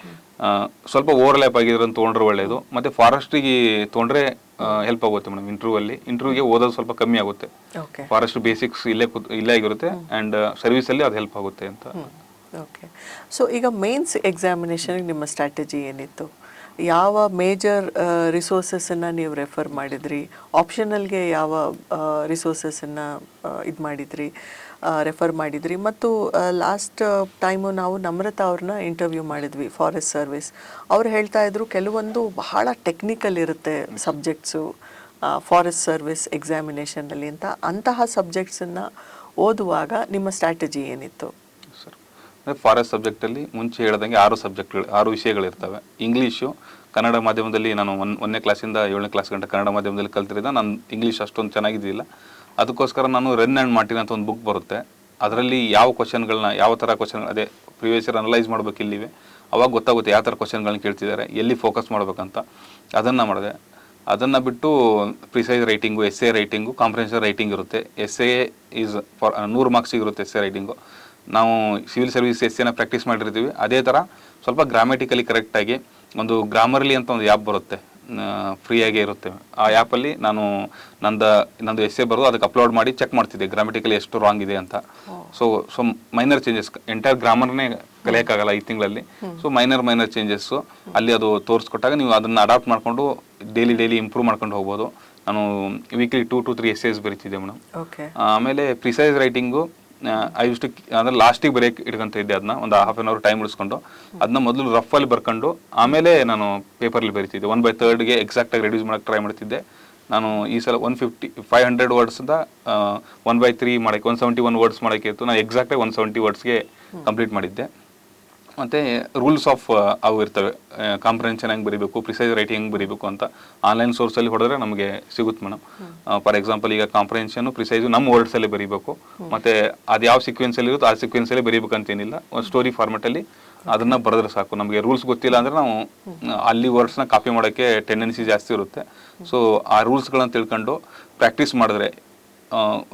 ಸ್ವಲ್ಪ ಓವರ್ಲ್ಯಾಪ್ ಆಗಿರೋದನ್ನು ತೊಗೊಂಡ್ರೆ ಒಳ್ಳೆಯದು. ಮತ್ತು ಫಾರೆಸ್ಟ್ರಿಗೆ ತೊಗೊಂಡ್ರೆ ಹೆಲ್ಪ್ ಆಗುತ್ತೆ ಮೇಡಮ್. ಇಂಟರ್ವ್ಯೂಗೆ ಓದೋದು ಸ್ವಲ್ಪ ಕಮ್ಮಿ ಆಗುತ್ತೆ. ಫಾರೆಸ್ಟ್ ಬೇಸಿಕ್ಸ್ ಇಲ್ಲೇ ಆಗಿರುತ್ತೆ, ಆ್ಯಂಡ್ ಸರ್ವಿಸಲ್ಲಿ ಅದು ಹೆಲ್ಪ್ ಆಗುತ್ತೆ ಅಂತ. ಓಕೆ. ಸೊ ಈಗ ಮೇನ್ಸ್ ಎಕ್ಸಾಮಿನೇಷನ್ಗೆ ನಿಮ್ಮ ಸ್ಟ್ರಾಟಜಿ ಏನಿತ್ತು? ಯಾವ ಮೇಜರ್ ರಿಸೋರ್ಸಸನ್ನು ನೀವು ರೆಫರ್ ಮಾಡಿದ್ರಿ? ಆಪ್ಷನಲ್ಗೆ ಯಾವ ರಿಸೋರ್ಸಸನ್ನು ಇದು ಮಾಡಿದ್ರಿ, ರೆಫರ್ ಮಾಡಿದ್ರಿ? ಮತ್ತು ಲಾಸ್ಟ್ ಟೈಮು ನಾವು ನಮ್ರತಾ ಅವ್ರನ್ನ ಇಂಟರ್ವ್ಯೂ ಮಾಡಿದ್ವಿ, ಫಾರೆಸ್ಟ್ ಸರ್ವಿಸ್. ಅವ್ರು ಹೇಳ್ತಾ ಇದ್ರು ಕೆಲವೊಂದು ಬಹಳ ಟೆಕ್ನಿಕಲ್ ಇರುತ್ತೆ ಸಬ್ಜೆಕ್ಟ್ಸು ಫಾರೆಸ್ಟ್ ಸರ್ವಿಸ್ ಎಕ್ಸಾಮಿನೇಷನಲ್ಲಿ ಅಂತ. ಅಂತಹ ಸಬ್ಜೆಕ್ಟ್ಸನ್ನು ಓದುವಾಗ ನಿಮ್ಮ ಸ್ಟ್ರಾಟಜಿ ಏನಿತ್ತು? ಅಂದರೆ ಫಾರೆಸ್ಟ್ ಸಬ್ಜೆಕ್ಟಲ್ಲಿ ಮುಂಚೆ ಹೇಳ್ದಂಗೆ 6 ವಿಷಯಗಳಿರ್ತವೆ. ಇಂಗ್ಲೀಷು, ಕನ್ನಡ ಮಾಧ್ಯಮದಲ್ಲಿ ನಾನು 1ನೇ ಕ್ಲಾಸಿಂದ 7ನೇ ಕ್ಲಾಸ್ ಗಂಟೆ ಕನ್ನಡ ಮಾಧ್ಯಮದಲ್ಲಿ ಕಲ್ತಿರೋದ. ನಾನು ಇಂಗ್ಲೀಷ್ ಅಷ್ಟೊಂದು ಚೆನ್ನಾಗಿದ್ದಿಲ್ಲ. ಅದಕ್ಕೋಸ್ಕರ ನಾನು ರನ್ ಆ್ಯಂಡ್ ಮಾರ್ಟಿನ್ ಅಂತ ಒಂದು ಬುಕ್ ಬರುತ್ತೆ. ಅದರಲ್ಲಿ ಯಾವ ಕ್ವಶನ್ಗಳನ್ನ, ಯಾವ ಥರ ಕ್ವಶನ್, ಅದೇ ಪ್ರಿವಿಯಸ್ ಇಯರ್ ಅನಲೈಸ್ ಮಾಡಬೇಕು ಇಲ್ಲಿವೆ, ಅವಾಗ ಗೊತ್ತಾಗುತ್ತೆ ಯಾವ ಥರ ಕ್ವಶನ್ಗಳನ್ನ ಕೇಳ್ತಿದ್ದಾರೆ, ಎಲ್ಲಿ ಫೋಕಸ್ ಮಾಡ್ಬೇಕಂತ. ಅದನ್ನು ಮಾಡಿದೆ. ಅದನ್ನು ಬಿಟ್ಟು precise writing, essay writing, comprehension writing ಇರುತ್ತೆ. ಎಸ್ಸೆ ಈಸ್ ಫಾರ್ 100 ಮಾರ್ಕ್ಸಿಗೆ ಇರುತ್ತೆ ಎಸ್ಸೆ ರೈಟಿಂಗು. ನಾವು ಸಿವಿಲ್ ಸರ್ವಿಸ್ ಎಸ್ಸೆನ ಪ್ರಾಕ್ಟೀಸ್ ಮಾಡಿರ್ತೀವಿ, ಅದೇ ಥರ ಸ್ವಲ್ಪ ಗ್ರಾಮೆಟಿಕಲಿ ಕರೆಕ್ಟಾಗಿ ಒಂದು ಗ್ರಾಮರ್ಲಿ ಅಂತ ಒಂದು ಆ್ಯಪ್ ಬರುತ್ತೆ, ಫ್ರೀಯಾಗೇ ಇರುತ್ತೆ. ಆ ಆ್ಯಪಲ್ಲಿ ನಾನು ನಂದು ಎಸ್ಸೆ ಬರೋದು ಅದಕ್ಕೆ ಅಪ್ಲೋಡ್ ಮಾಡಿ ಚೆಕ್ ಮಾಡ್ತಿದ್ದೆ ಗ್ರಾಮೆಟಿಕಲಿ ಎಷ್ಟು ರಾಂಗ್ ಇದೆ ಅಂತ. ಸೊ ಮೈನರ್ ಚೇಂಜಸ್, ಎಂಟೈರ್ ಗ್ರಾಮರ್ನೇ ಕಲಿಯೋಕ್ಕಾಗಲ್ಲ 5 ತಿಂಗಳಲ್ಲಿ. ಸೊ ಮೈನರ್ ಚೇಂಜಸ್ಸು ಅಲ್ಲಿ ಅದು ತೋರಿಸ್ಕೊಟ್ಟಾಗ ನೀವು ಅದನ್ನು ಅಡಾಪ್ಟ್ ಮಾಡಿಕೊಂಡು ಡೈಲಿ ಇಂಪ್ರೂವ್ ಮಾಡ್ಕೊಂಡು ಹೋಗ್ಬೋದು. ನಾನು ವೀಕ್ಲಿ 2 to 3 ಎಸ್ಸೇಸ್ ಬರೀತಿದ್ದೆ ಮೇಡಮ್. ಆಮೇಲೆ ಪ್ರಿಸೈಸ್ ರೈಟಿಂಗು ಅಂದರೆ ಲಾಸ್ಟಿಗೆ ಬರೆಯಕ್ಕೆ ಇಟ್ಕೊಂತ ಇದ್ದೆ. ಅದನ್ನ ಒಂದು ½ an hour ಟೈಮ್ ಉಳಿಸ್ಕೊಂಡು ಅದನ್ನ ಮೊದಲು ರಫಲ್ಲಿ ಬರ್ಕೊಂಡು ಆಮೇಲೆ ನಾನು ಪೇಪರಲ್ಲಿ ಬರೀತಿದ್ದೆ. 1/3ಗೆ ಎಕ್ಸಾಕ್ಟಾಗಿ ರೆಡ್ಯೂಸ್ ಮಾಡೋಕ್ಕೆ ಟ್ರೈ ಮಾಡ್ತಿದ್ದೆ. ನಾನು ಈ ಸಲ 500 ವರ್ಡ್ಸಿಂದ 1/3 ಮಾಡೋಕ್ಕೆ 171 ವರ್ಡ್ಸ್ ಮಾಡೋಕ್ಕೆ ಇತ್ತು. ನಾನು ಎಕ್ಸಾಕ್ಟಾಗಿ 170 ವರ್ಡ್ಸ್ಗೆ ಕಂಪ್ಲೀಟ್ ಮಾಡಿದ್ದೆ. ಮತ್ತು ರೂಲ್ಸ್ ಆಫ್ ಅವು ಇರ್ತವೆ, ಕಾಂಪ್ರಿಹೆನ್ಷನ್ ಹೆಂಗೆ ಬರೀಬೇಕು, ಪ್ರಿಸೈಸ್ ರೈಟಿಂಗ್ ಹೆಂಗೆ ಬರೀಬೇಕು ಅಂತ ಆನ್ಲೈನ್ ಸೋರ್ಸಲ್ಲಿ ಹೊಡೆದ್ರೆ ನಮಗೆ ಸಿಗುತ್ತೆ ಮೇಡಮ್. ಫಾರ್ ಎಕ್ಸಾಂಪಲ್ ಈಗ ಕಾಂಪ್ರಿಹೆನ್ಷನ್ನು, ಪ್ರಿಸೈಸು ನಮ್ಮ ವರ್ಡ್ಸಲ್ಲೇ ಬರೀಬೇಕು. ಮತ್ತು ಅದು ಯಾವ ಸೀಕ್ವೆನ್ಸಲ್ಲಿ ಇರುತ್ತೋ ಆ ಸೀಕ್ವೆನ್ಸಲ್ಲೇ ಬರೀಬೇಕಂತೇನಿಲ್ಲ. ಒಂದು ಸ್ಟೋರಿ ಫಾರ್ಮೆಟಲ್ಲಿ ಅದನ್ನು ಬರೆದ್ರೆ ಸಾಕು. ನಮಗೆ ರೂಲ್ಸ್ ಗೊತ್ತಿಲ್ಲ ಅಂದರೆ ನಾವು ಅಲ್ಲಿ ವರ್ಡ್ಸ್ನ ಕಾಪಿ ಮಾಡೋಕ್ಕೆ ಟೆಂಡೆನ್ಸಿ ಜಾಸ್ತಿ ಇರುತ್ತೆ. ಸೊ ಆ ರೂಲ್ಸ್ಗಳನ್ನ ತಿಳ್ಕೊಂಡು ಪ್ರಾಕ್ಟೀಸ್ ಮಾಡಿದ್ರೆ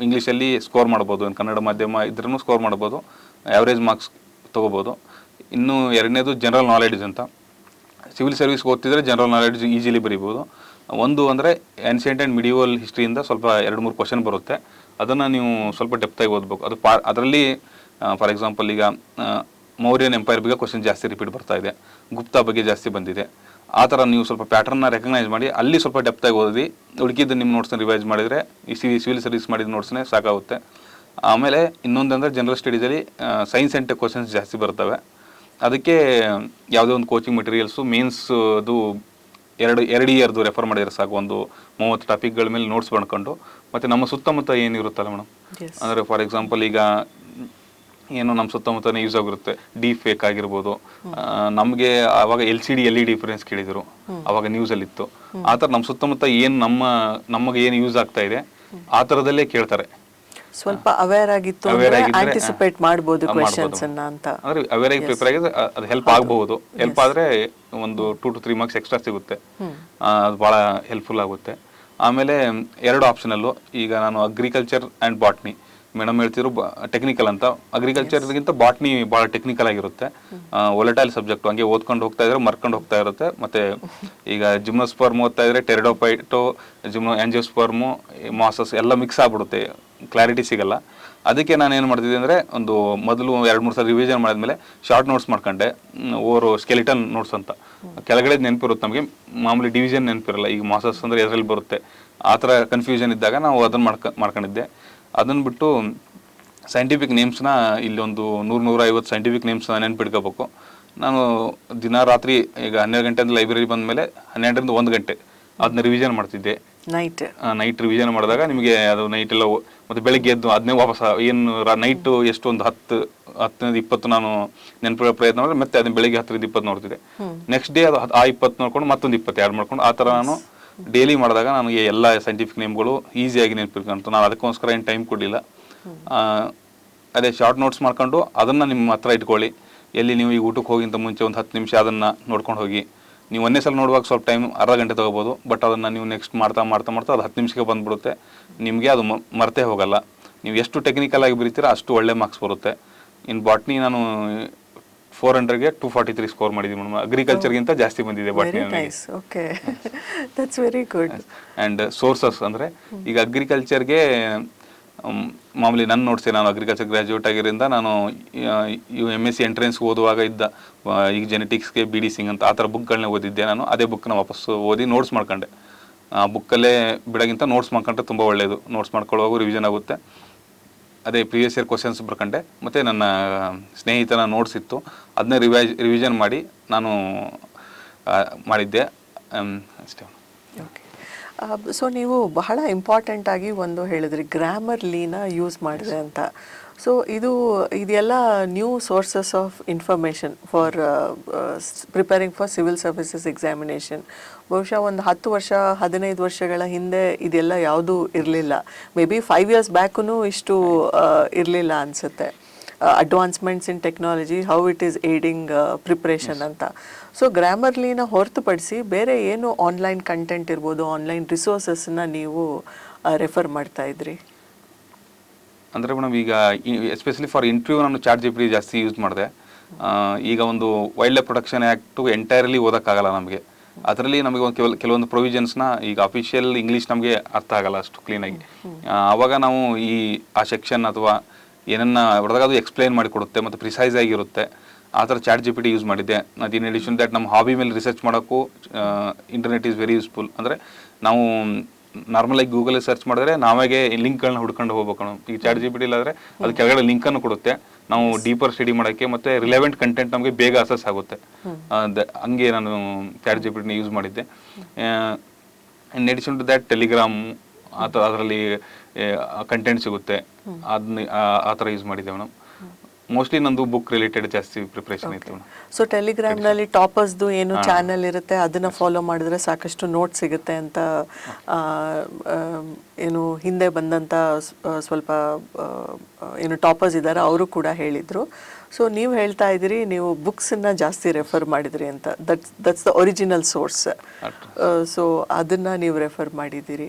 ಇಂಗ್ಲೀಷಲ್ಲಿ ಸ್ಕೋರ್ ಮಾಡ್ಬೋದು. ಕನ್ನಡ ಮಾಧ್ಯಮ ಇದ್ರೂ ಸ್ಕೋರ್ ಮಾಡ್ಬೋದು, ಆ್ಯಾವ್ರೇಜ್ ಮಾರ್ಕ್ಸ್ ತೊಗೋಬೋದು. ಇನ್ನು ಎರಡನೇದು ಜನರಲ್ ನಾಲೆಡ್ಜ್ ಅಂತ. ಸಿವಿಲ್ ಸರ್ವಿಸ್ಗೆ ಓದ್ತಿದ್ರೆ ಜನರಲ್ ನಾಲೆಡ್ಜ್ ಈಸಿಲಿ ಬರೀಬೋದು. ಒಂದು ಅಂದರೆ ಏನ್ಷಿಯಂಟ್ ಆ್ಯಂಡ್ ಮಿಡಿವಲ್ ಹಿಸ್ಟ್ರಿಯಿಂದ ಸ್ವಲ್ಪ 2-3 ಕ್ವಶನ್ ಬರುತ್ತೆ. ಅದನ್ನು ನೀವು ಸ್ವಲ್ಪ ಡೆಪ್ತಾಗಿ ಓದಬೇಕು. ಅದು ಅದರಲ್ಲಿ ಫಾರ್ ಎಕ್ಸಾಂಪಲ್ ಈಗ ಮೌರ್ಯನ್ ಎಂಪೈರ್ ಬಗ್ಗೆ ಕ್ವಶನ್ ಜಾಸ್ತಿ ರಿಪೀಟ್ ಬರ್ತಾ ಇದೆ, ಗುಪ್ತಾ ಬಗ್ಗೆ ಜಾಸ್ತಿ ಬಂದಿದೆ. ಆ ಥರ ನೀವು ಸ್ವಲ್ಪ ಪ್ಯಾಟರ್ನ್ನ ರೆಕಗ್ನೈಸ್ ಮಾಡಿ ಅಲ್ಲಿ ಸ್ವಲ್ಪ ಡೆಪ್ತಾಗಿ ಓದಿ ಉಳಿಕಿದ್ದು ನಿಮ್ಮ ನೋಟ್ಸ್ನ ರಿವೈಸ್ ಮಾಡಿದರೆ ಈ ಸಿವಿಲ್ ಸರ್ವಿಸ್ ಮಾಡಿದ ನೋಟ್ಸ್ನೇ ಸಾಕಾಗುತ್ತೆ. ಆಮೇಲೆ ಇನ್ನೊಂದಂದರೆ ಜನರಲ್ ಸ್ಟಡೀಸಲ್ಲಿ ಸೈನ್ಸ್ ಆ್ಯಂಡ್ ಟೆಕ್ ಕ್ವಶನ್ಸ್ ಜಾಸ್ತಿ ಬರ್ತವೆ. ಅದಕ್ಕೆ ಯಾವುದೇ ಒಂದು ಕೋಚಿಂಗ್ ಮೆಟೀರಿಯಲ್ಸು ಮೇನ್ಸ್ದು ಎರಡು ಇಯರ್ದು ರೆಫರ್ ಮಾಡಿದರೆ ಸಾಕು. ಒಂದು 30 ಟಾಪಿಕ್ಗಳ ಮೇಲೆ ನೋಟ್ಸ್ ಮಾಡ್ಕೊಂಡು ಮತ್ತು ನಮ್ಮ ಸುತ್ತಮುತ್ತ ಏನಿರುತ್ತಲ್ಲ ಮೇಡಮ್, ಅಂದರೆ ಫಾರ್ ಎಕ್ಸಾಂಪಲ್ ಈಗ ಏನು ನಮ್ಮ ಸುತ್ತಮುತ್ತನೇ ಯೂಸ್ ಆಗಿರುತ್ತೆ, ಡೀಪ್ ಫೇಕ್ ಆಗಿರ್ಬೋದು. ನಮಗೆ ಆವಾಗ LCD LED ಡಿಫರೆನ್ಸ್ ಕೇಳಿದರು, ಅವಾಗ ನ್ಯೂಸಲ್ಲಿತ್ತು. ಆ ಥರ ನಮ್ಮ ಸುತ್ತಮುತ್ತ ಏನು ನಮಗೆ ಏನು ಯೂಸ್ ಆಗ್ತಾ ಇದೆ ಆ ಥರದಲ್ಲೇ ಕೇಳ್ತಾರೆ. ಸ್ವಲ್ಪ ಅವೇರ್ ಆಗಿತ್ತು ಆಂಟಿಸಿಪೇಟ್ ಮಾಡಬಹುದು ಕ್ವೆಶ್ಚನ್ಸ್ ಅನ್ನ ಅಂತ. ಅಂದ್ರೆ ಅವೇರ್ ಆಗಿ ಪ್ರಿಪೇರ್ ಆಗಿದ್ರೆ ಅದು ಹೆಲ್ಪ್ ಆಗಬಹುದು. ಹೆಲ್ಪ್ ಆದ್ರೆ ಒಂದು 2 to 3 ಮಾರ್ಕ್ಸ್ ಎಕ್ಸ್ಟ್ರಾ ಸಿಗುತ್ತೆ, ಅದು ಬಹಳ ಹೆಲ್ಪ್ಫುಲ್ ಆಗುತ್ತೆ. ಆಮೇಲೆ 2 ಆಪ್ಷನಲ್ಲು, ಈಗ ನಾನು ಅಗ್ರಿಕಲ್ಚರ್ ಆ್ಯಂಡ್ ಬಾಟ್ನಿ, ಮೇಡಮ್ ಹೇಳ್ತಿದ್ರು ಟೆಕ್ನಿಕಲ್ ಅಂತ. ಅಗ್ರಿಕಲ್ಚರ್ಗಿಂತ ಬಾಟ್ನಿ ಭಾಳ ಟೆಕ್ನಿಕಲ್ ಆಗಿರುತ್ತೆ, ವೊಲಟೈಲ್ ಸಬ್ಜೆಕ್ಟ್. ಹಂಗೆ ಓದ್ಕೊಂಡು ಹೋಗ್ತಾ ಇದ್ರೆ ಮರ್ಕೊಂಡು ಹೋಗ್ತಾ ಇರುತ್ತೆ. ಮತ್ತೆ ಈಗ ಜಿಮ್ನೋಸ್ಪರ್ಮ್ ಓದ್ತಾ ಇದ್ರೆ ಟೆರಿಡೋಫೈಟು, ಆಂಜಿಯೋಸ್ಪರ್ಮು, ಮಾಸಸ್ ಎಲ್ಲ ಮಿಕ್ಸ್ ಆಗ್ಬಿಡುತ್ತೆ, ಕ್ಲಾರಿಟಿ ಸಿಗಲ್ಲ. ಅದಕ್ಕೆ ನಾನು ಏನು ಮಾಡ್ತಿದ್ದೆ ಅಂದರೆ ಒಂದು ಮೊದಲು 2-3 ಸಲ ರಿವಿಷನ್ ಮಾಡಿದ್ಮೇಲೆ ಶಾರ್ಟ್ ನೋಟ್ಸ್ ಮಾಡ್ಕೊಂಡೆ. ಸ್ಕೆಲಿಟನ್ ನೋಟ್ಸ್ ಅಂತ ಕೆಳಗಡೆ ನೆನಪಿರುತ್ತೆ ನಮಗೆ, ಮಾಮೂಲಿ ಡಿವಿಷನ್ ನೆನಪಿರಲ್ಲ. ಈಗ ಮಾಸಸ್ ಅಂದರೆ ಎದ್ರಲ್ಲಿ ಬರುತ್ತೆ, ಆ ಥರ ಕನ್ಫ್ಯೂಷನ್ ಇದ್ದಾಗ ನಾವು ಅದನ್ನು ಮಾಡ್ಕೊಂಡಿದ್ದೆ. ಅದನ್ನು ಬಿಟ್ಟು ಸೈಂಟಿಫಿಕ್ ನೇಮ್ಸ್ನ ಇಲ್ಲಿ ಒಂದು 100-150 ಸೈಂಟಿಫಿಕ್ ನೇಮ್ಸ್ನ ನೆನ್ಪಿಟ್ಕೋಬೇಕು. ನಾನು ದಿನ ರಾತ್ರಿ ಈಗ 12 ಗಂಟೆಯಿಂದ ಲೈಬ್ರರಿ ಬಂದ ಮೇಲೆ 12ರಿಂದ 1 ಗಂಟೆ ಅದನ್ನ ರಿವಿಷನ್ ಮಾಡ್ತಿದ್ದೆ. ನೈಟ್ ರಿವಿಷನ್ ಮಾಡಿದಾಗ ನಿಮಗೆ ಅದು ನೈಟ್ ಎಲ್ಲ ಮತ್ತೆ ಬೆಳಗ್ಗೆ ಎದ್ದು ಅದನ್ನೇ ವಾಪಸ್ ಏನು ನೈಟು ಎಷ್ಟು ಒಂದು 10-20 ನಾನು ನೆನಪಿಡೋ ಪ್ರಯತ್ನ ಮಾಡಿದ್ರೆ ಮತ್ತೆ ಅದನ್ನ ಬೆಳಗ್ಗೆ 10-20 ನೋಡ್ತಿದ್ದೆ. ನೆಕ್ಸ್ಟ್ ಡೇ ಅದು ಆ 20 ನೋಡ್ಕೊಂಡು ಮತ್ತೊಂದು 20 ಆ್ಯಡ್ ಮಾಡ್ಕೊಂಡು ಆ ಥರ ನಾನು ಡೈಲಿ ಮಾಡಿದಾಗ ನನಗೆ ಎಲ್ಲ ಸೈಂಟಿಫಿಕ್ ನೇಮ್ಗಳು ಈಸಿಯಾಗಿ ನೆನಪಿಟ್ಕೊಂತು. ನಾನು ಅದಕ್ಕೋಸ್ಕರ ಏನು ಟೈಮ್ ಕೊಡಲಿಲ್ಲ. ಅದೇ ಶಾರ್ಟ್ ನೋಟ್ಸ್ ಮಾಡ್ಕೊಂಡು ಅದನ್ನು ನಿಮ್ಮ ಹತ್ರ ಇಟ್ಕೊಳ್ಳಿ. ಎಲ್ಲಿ ನೀವು ಈಗ ಊಟಕ್ಕೆ ಹೋಗಿಂತ ಮುಂಚೆ ಒಂದು 10 ನಿಮಿಷ ಅದನ್ನು ನೋಡ್ಕೊಂಡು ಹೋಗಿ. ನೀವು ಒಂದೇ ಸಲ ನೋಡುವಾಗ ಸ್ವಲ್ಪ ಟೈಮ್ ಅರ್ಧ ಗಂಟೆ ತೊಗೋಬೋದು, ಬಟ್ ಅದನ್ನು ನೀವು ನೆಕ್ಸ್ಟ್ ಮಾಡ್ತಾ ಅದು 10 ನಿಮಿಷಕ್ಕೆ ಬಂದುಬಿಡುತ್ತೆ. ನಿಮಗೆ ಅದು ಮರ್ತೇ ಹೋಗಲ್ಲ. ನೀವು ಎಷ್ಟು ಟೆಕ್ನಿಕಲ್ ಆಗಿ ಬರೀತೀರ ಅಷ್ಟು ಒಳ್ಳೆ ಮಾರ್ಕ್ಸ್ ಬರುತ್ತೆ. ಇನ್ ಬಾಟ್ನಿ ನಾನು 400ಗೆ 243 ಸ್ಕೋರ್ ಮಾಡಿದ್ದೀನಿ ಮೇಡಮ್. ಅಗ್ರಿಕಲ್ಚರ್ಗಿಂತ ಜಾಸ್ತಿ ಬಂದಿದೆ ಬಾಟ್ನಿ. ಆ್ಯಂಡ್ ಸೋರ್ಸಸ್ ಅಂದರೆ ಈಗ ಅಗ್ರಿಕಲ್ಚರ್ಗೆ ಮಾಮೂಲಿ ನನ್ನ ನೋಟ್ಸೆ, ನಾನು ಅಗ್ರಿಕಲ್ಚರ್ ಗ್ರ್ಯಾಜುಯೇಟ್ ಆಗಿರೋದ್ರಿಂದ ನಾನು MSc ಎಂಟ್ರೆನ್ಸ್ಗೆ ಓದುವಾಗ ಇದ್ದ ಈಗ ಜೆನೆಟಿಕ್ಸ್ಗೆ BD ಸಿಂಗ್ ಅಂತ ಆ ಥರ ಬುಕ್ಗಳನ್ನೇ ಓದಿದ್ದೆ ನಾನು. ಅದೇ ಬುಕ್ನ ವಾಪಸ್ಸು ಓದಿ ನೋಟ್ಸ್ ಮಾಡ್ಕೊಂಡೆ. ಆ ಬುಕ್ಕಲ್ಲೇ ಬಿಡೋಕ್ಕಿಂತ ನೋಟ್ಸ್ ಮಾಡ್ಕೊಂಡ್ರೆ ತುಂಬ ಒಳ್ಳೆಯದು. ನೋಟ್ಸ್ ಮಾಡ್ಕೊಳ್ಳುವಾಗ ರಿವಿಷನ್ ಆಗುತ್ತೆ. ಅದೇ ಪ್ರೀವಿಯಸ್ ಇಯರ್ ಕ್ವಶನ್ಸ್ ಬರ್ಕೊಂಡೆ. ಮತ್ತು ನನ್ನ ಸ್ನೇಹಿತನ ನೋಟ್ಸ್ ಇತ್ತು, ಅದನ್ನೇ ರಿವಿಷನ್ ಮಾಡಿ ನಾನು ಮಾಡಿದ್ದೆ ಅಷ್ಟೇ. ಸೊ ನೀವು ಬಹಳ ಇಂಪಾರ್ಟೆಂಟ್ ಆಗಿ ಒಂದು ಹೇಳಿದ್ರಿ, ಗ್ರಾಮರ್ಲಿನ ಯೂಸ್ ಮಾಡಿದೆ ಅಂತ. ಸೊ ಇದೆಲ್ಲ new sources of information for preparing for civil services examination. ಬಹುಶಃ ಒಂದು 10 ವರ್ಷ 15 ವರ್ಷಗಳ ಹಿಂದೆ ಇದೆಲ್ಲ ಯಾವುದೂ ಇರಲಿಲ್ಲ. ಮೇ ಬಿ 5 years ಬ್ಯಾಕೂ ಇಷ್ಟು ಇರಲಿಲ್ಲ ಅನಿಸುತ್ತೆ. Advancements in technology, how it is aiding preparation ಅಂತ. ಸೊ ಗ್ರಾಮರ್ಲಿನ ಹೊರತುಪಡಿಸಿ ಬೇರೆ ಏನು ಆನ್ಲೈನ್ ಕಂಟೆಂಟ್ ಇರ್ಬೋದು, ಆನ್ಲೈನ್ ರಿಸೋರ್ಸಸ್ನ ನೀವು ರೆಫರ್ ಮಾಡ್ತಾ ಇದ್ರಿ? ಅಂದರೆ ಮೇಡಮ್ ಈಗ ಎಸ್ಪೆಷಲಿ ಫಾರ್ ಇಂಟರ್ವ್ಯೂ ನಾನು ChatGPT ಜಾಸ್ತಿ ಯೂಸ್ ಮಾಡಿದೆ. ಈಗ ಒಂದು wild life protection act entirely ಓದೋಕ್ಕಾಗಲ್ಲ ನಮಗೆ. ಅದರಲ್ಲಿ ನಮಗೆ ಒಂದು ಕೆಲವೊಂದು ಪ್ರೊವಿಷನ್ಸ್ನ ಈಗ ಅಫಿಷಿಯಲ್ ಇಂಗ್ಲೀಷ್ ನಮಗೆ ಅರ್ಥ ಆಗಲ್ಲ ಅಷ್ಟು ಕ್ಲೀನಾಗಿ. ಆವಾಗ ನಾವು ಆ ಸೆಕ್ಷನ್ ಅಥವಾ ಏನನ್ನ ಹೊಡೆದಾಗ ಅದು ಎಕ್ಸ್ಪ್ಲೈನ್ ಮಾಡಿ ಕೊಡುತ್ತೆ ಮತ್ತು ಪ್ರಿಸೈಸ್ ಆಗಿರುತ್ತೆ. ಆ ಥರ ChatGPT ಯೂಸ್ ಮಾಡಿದ್ದೆ. ಅದು ಇನ್ ಅಡಿಷನ್ ದ್ಯಾಟ್ ನಮ್ಮ ಹಾಬಿ ಮೇಲೆ ರಿಸರ್ಚ್ ಮಾಡೋಕ್ಕೂ ಇಂಟರ್ನೆಟ್ ಈಸ್ ವೆರಿ ಯೂಸ್ಫುಲ್. ಅಂದರೆ ನಾವು ನಾರ್ಮಲಾಗಿ ಗೂಗಲಲ್ಲಿ ಸರ್ಚ್ ಮಾಡಿದ್ರೆ ನಾವಾಗೆ ಲಿಂಕ್ಗಳನ್ನ ಹುಡ್ಕೊಂಡು ಹೋಗ್ಬೇಕು. ಈಗ ChatGPT ಇಲ್ಲಾದರೆ ಅದು ಕೆಳಗಡೆ ಲಿಂಕನ್ನು ಕೊಡುತ್ತೆ. ನಾವು ಡೀಪರ್ ಸ್ಟಡಿ ಮಾಡೋಕ್ಕೆ ಮತ್ತು ರಿಲೆವೆಂಟ್ ಕಂಟೆಂಟ್ ನಮಗೆ ಬೇಗ ಅಸೆಸ್ ಆಗುತ್ತೆ. ಹಂಗೆ ನಾನು ChatGPTನ ಯೂಸ್ ಮಾಡಿದ್ದೆ. In addition to that Telegram ಅದರಲ್ಲಿ ಕಂಟೆಂಟ್ ಸಿಗುತ್ತೆ, ಅದನ್ನ ಆ ಥರ ಯೂಸ್ ಮಾಡಿದ್ದೆ ಮೇಡಮ್. ಮೋಸ್ಟ್ಲಿ ನಂದು ಬುಕ್ ರಿಲೇಟೆಡ್ ಜಾಸ್ತಿ ಪ್ರಿಪ್ರೇಷನ್ ಇತ್ತು ಮೇಡಮ್. ಸೊ ಟೆಲಿಗ್ರಾಮ್ನಲ್ಲಿ ಟಾಪರ್ಸ್ದು ಏನು ಚಾನಲ್ ಇರುತ್ತೆ ಅದನ್ನು ಫಾಲೋ ಮಾಡಿದ್ರೆ ಸಾಕಷ್ಟು ನೋಟ್ ಸಿಗುತ್ತೆ ಅಂತ ಏನು ಹಿಂದೆ ಬಂದಂಥ ಸ್ವಲ್ಪ ಏನು ಟಾಪರ್ಸ್ ಇದ್ದಾರೆ ಅವರು ಕೂಡ ಹೇಳಿದರು. ಸೊ ನೀವು ಹೇಳ್ತಾ ಇದ್ದೀರಿ ನೀವು ಬುಕ್ಸನ್ನು ಜಾಸ್ತಿ ರೆಫರ್ ಮಾಡಿದ್ರಿ ಅಂತ. That's the original source. So ಅದನ್ನು ನೀವು ರೆಫರ್ ಮಾಡಿದ್ದೀರಿ.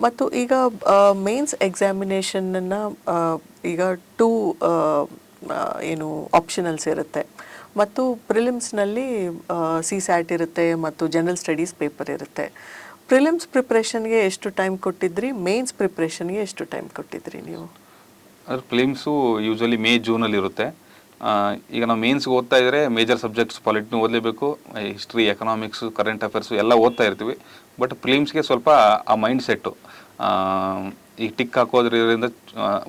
ಮತ್ತು ಈಗ ಮೇನ್ಸ್ ಎಕ್ಸಾಮಿನೇಷನನ್ನು ಈಗ 2 ಏನು ಆಪ್ಷನಲ್ಸ್ ಇರುತ್ತೆ, ಮತ್ತು ಪ್ರಿಲಿಮ್ಸ್ನಲ್ಲಿ CSAT ಇರುತ್ತೆ ಮತ್ತು ಜನರಲ್ ಸ್ಟಡೀಸ್ ಪೇಪರ್ ಇರುತ್ತೆ. ಪ್ರಿಲಿಮ್ಸ್ ಪ್ರಿಪ್ರೇಷನ್ಗೆ ಎಷ್ಟು ಟೈಮ್ ಕೊಟ್ಟಿದ್ರಿ, ಮೇನ್ಸ್ ಪ್ರಿಪ್ರೇಷನ್ಗೆ ಎಷ್ಟು ಟೈಮ್ ಕೊಟ್ಟಿದ್ರಿ ನೀವು? ಅದ್ರ ಫಿಲಿಮ್ಸು ಯೂಶ್ವಲಿ ಮೇ ಜೂನಲ್ಲಿ ಇರುತ್ತೆ. ಈಗ ನಾವು ಮೇನ್ಸ್ಗೆ ಓದ್ತಾ ಇದ್ದರೆ ಮೇಜರ್ ಸಬ್ಜೆಕ್ಟ್ಸ್ ಪಾಲಿಟಿನೂ ಓದಲೇಬೇಕು, ಹಿಸ್ಟ್ರಿ, ಎಕನಾಮಿಕ್ಸು, ಕರೆಂಟ್ ಅಫೇರ್ಸು ಎಲ್ಲ ಓದ್ತಾ ಇರ್ತೀವಿ. ಬಟ್ ಫಿಲಿಮ್ಸ್ಗೆ ಸ್ವಲ್ಪ ಆ ಮೈಂಡ್ ಸೆಟ್ಟು ಈಗ ಟಿಕ್ ಹಾಕೋದ್ರಿಂದ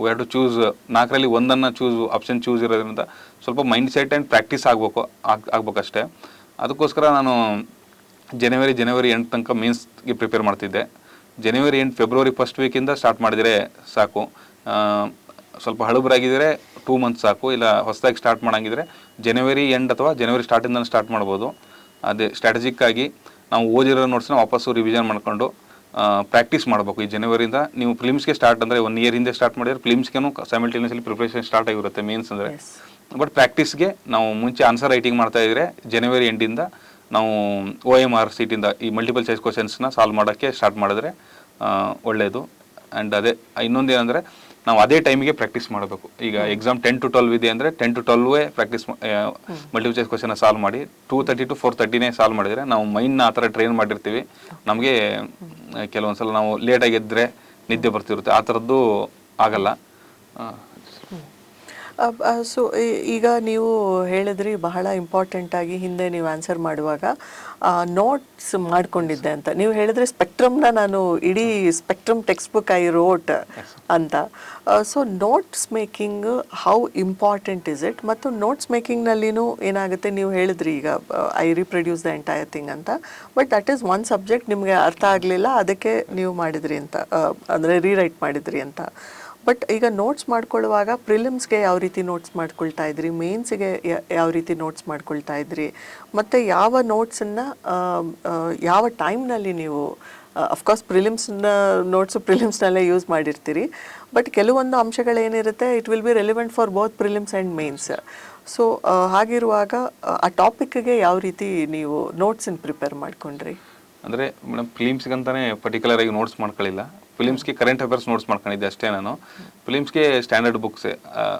ವಿ ಹ್ಯಾವ್ ಟು ಚೂಸ್, 4ರಲ್ಲಿ ಒಂದನ್ನು ಆಪ್ಷನ್ ಚೂಸ್ ಇರೋದ್ರಿಂದ ಸ್ವಲ್ಪ ಮೈಂಡ್ ಸೆಟ್ ಆ್ಯಂಡ್ ಪ್ರಾಕ್ಟೀಸ್ ಆಗ್ಬೇಕಷ್ಟೇ. ಅದಕ್ಕೋಸ್ಕರ ನಾನು ಜನವರಿ 8 ತನಕ ಮೇನ್ಸ್ಗೆ ಪ್ರಿಪೇರ್ ಮಾಡ್ತಿದ್ದೆ. ಜನವರಿ 8 ಫೆಬ್ರವರಿ ಫಸ್ಟ್ ವೀಕಿಂದ ಸ್ಟಾರ್ಟ್ ಮಾಡಿದರೆ ಸಾಕು. ಸ್ವಲ್ಪ ಹಳಬರಾಗಿದ್ದರೆ 2 ಮಂತ್ಸ್ ಸಾಕು, ಇಲ್ಲ ಹೊಸದಾಗಿ ಸ್ಟಾರ್ಟ್ ಮಾಡೋಂಗಿದ್ರೆ ಜನವರಿ ಎಂಡ್ ಅಥವಾ ಜನವರಿ ಸ್ಟಾರ್ಟಿಂದ ಸ್ಟಾರ್ಟ್ ಮಾಡ್ಬೋದು. ಅದೇ ಸ್ಟ್ರಾಟಜಿಕ್ಕಾಗಿ ನಾವು ಓದಿರೋ ನೋಟ್ಸ್ನ ವಾಪಸ್ಸು ರಿವಿಷನ್ ಮಾಡ್ಕೊಂಡು ಪ್ರಾಕ್ಟೀಸ್ ಮಾಡಬೇಕು. ಈ ಜನವರಿಯಿಂದ ನೀವು ಫಿಲಿಮ್ಸ್ಗೆ ಸ್ಟಾರ್ಟ್ ಅಂದರೆ 1 ಇಯರ್ ಹಿಂದೆ ಸ್ಟಾರ್ಟ್ ಮಾಡಿದರೆ ಫಿಲಿಮ್ಸ್ಗೂ ಸೈಮಲ್ಟೇನಿಯಸ್ಲಿ ಪ್ರಿಪ್ರೇಷನ್ ಸ್ಟಾರ್ಟ್ ಆಗಿರುತ್ತೆ ಮೇನ್ಸ್ ಅಂದರೆ. ಬಟ್ ಪ್ರಾಕ್ಟೀಸ್ಗೆ ನಾವು ಮುಂಚೆ ಆನ್ಸರ್ ರೈಟಿಂಗ್ ಮಾಡ್ತಾ ಇದ್ದರೆ ಜನವರಿ ಎಂಡಿಂದ ನಾವು OMR ಸೀಟಿಂದ ಈ ಮಲ್ಟಿಪಲ್ ಚಾಯ್ಸ್ ಕ್ವಶನ್ಸ್ನ ಸಾಲ್ವ್ ಮಾಡೋಕ್ಕೆ ಸ್ಟಾರ್ಟ್ ಮಾಡಿದ್ರೆ ಒಳ್ಳೆಯದು. ಆ್ಯಂಡ್ ಅದೇ ಇನ್ನೊಂದು ಏನಂದರೆ ನಾವು ಅದೇ ಟೈಮಿಗೆ ಪ್ರಾಕ್ಟೀಸ್ ಮಾಡಬೇಕು. ಈಗ ಎಕ್ಸಾಮ್ 10 to 12 ಇದೆ ಅಂದರೆ 10 to 12 ಪ್ರಾಕ್ಟೀಸ್ ಮಲ್ಟಿಪಲ್ ಚಾಯ್ಸ್ ಕ್ವಶನ್ನ ಸಾಲ್ವ್ ಮಾಡಿ 2:30 to 4:30 ಸಾಲ್ವ್ ಮಾಡಿದರೆ ನಾವು ಮೈಂಡ್ನ ಆ ಥರ ಟ್ರೈನ್ ಮಾಡಿರ್ತೀವಿ. ನಮಗೆ ಕೆಲವೊಂದು ಸಲ ನಾವು ಲೇಟಾಗಿ ಎದ್ದರೆ ನಿದ್ದೆ ಬರ್ತಿರುತ್ತೆ, ಆ ಥರದ್ದು ಆಗಲ್ಲ. ಸೊ ಈಗ ನೀವು ಹೇಳಿದ್ರಿ ಬಹಳ ಇಂಪಾರ್ಟೆಂಟಾಗಿ ಹಿಂದೆ ನೀವು ಆನ್ಸರ್ ಮಾಡುವಾಗ ನೋಟ್ಸ್ ಮಾಡ್ಕೊಂಡಿದ್ದೆ ಅಂತ. ನೀವು ಹೇಳಿದ್ರೆ ಸ್ಪೆಕ್ಟ್ರಮ್ನ ನಾನು ಇಡೀ spectrum text book I rote ಅಂತ. So notes making how important is it? ಮತ್ತು ನೋಟ್ಸ್ ಮೇಕಿಂಗ್ನಲ್ಲಿನೂ ಏನಾಗುತ್ತೆ, ನೀವು ಹೇಳಿದ್ರಿ ಈಗ I reproduce the entire thing ಅಂತ, but that is one subject ನಿಮಗೆ ಅರ್ಥ ಆಗಲಿಲ್ಲ, ಅದಕ್ಕೆ ನೀವು ಮಾಡಿದ್ರಿ ಅಂತ, ಅಂದರೆ ರೀರೈಟ್ ಮಾಡಿದ್ರಿ ಅಂತ. ಬಟ್ ಈಗ ನೋಟ್ಸ್ ಮಾಡ್ಕೊಳ್ಳುವಾಗ ಪ್ರಿಲಿಮ್ಸ್ಗೆ ಯಾವ ರೀತಿ ನೋಟ್ಸ್ ಮಾಡ್ಕೊಳ್ತಾ ಇದ್ರಿ, ಮೇನ್ಸ್ಗೆ ಯಾವ ರೀತಿ ನೋಟ್ಸ್ ಮಾಡ್ಕೊಳ್ತಾ ಇದ್ರಿ, ಮತ್ತು ಯಾವ ನೋಟ್ಸನ್ನು ಯಾವ ಟೈಮ್ನಲ್ಲಿ ನೀವು, ಅಫ್ಕೋರ್ಸ್ ಪ್ರಿಲಿಮ್ಸ್ನ ನೋಟ್ಸು ಪ್ರಿಲಿಮ್ಸ್ನಲ್ಲೇ ಯೂಸ್ ಮಾಡಿರ್ತೀರಿ, ಬಟ್ ಕೆಲವೊಂದು ಅಂಶಗಳೇನಿರುತ್ತೆ it will be relevant for both prelims and mains. So ಹಾಗಿರುವಾಗ ಆ ಟಾಪಿಕ್ಗೆ ಯಾವ ರೀತಿ ನೀವು ನೋಟ್ಸನ್ನು ಪ್ರಿಪೇರ್ ಮಾಡ್ಕೊಂಡ್ರಿ? ಅಂದರೆ ಮೇಡಮ್ ಫಿಲಿಮ್ಸ್ಗಂತಾನೆ ಪರ್ಟಿಕ್ಯುಲರ್ ಆಗಿ ನೋಟ್ಸ್ ಮಾಡ್ಕೊಳ್ಳಿಲ್ಲ. ಫಿಲಿಮ್ಸ್ಗೆ ಕರೆಂಟ್ ಅಫೇರ್ಸ್ ನೋಟ್ಸ್ ಮಾಡ್ಕೊಂಡಿದ್ದೆ ಅಷ್ಟೇ ನಾನು. ಫಿಲಿಮ್ಸ್ಗೆ ಸ್ಟ್ಯಾಂಡರ್ಡ್ ಬುಕ್ಸೆ,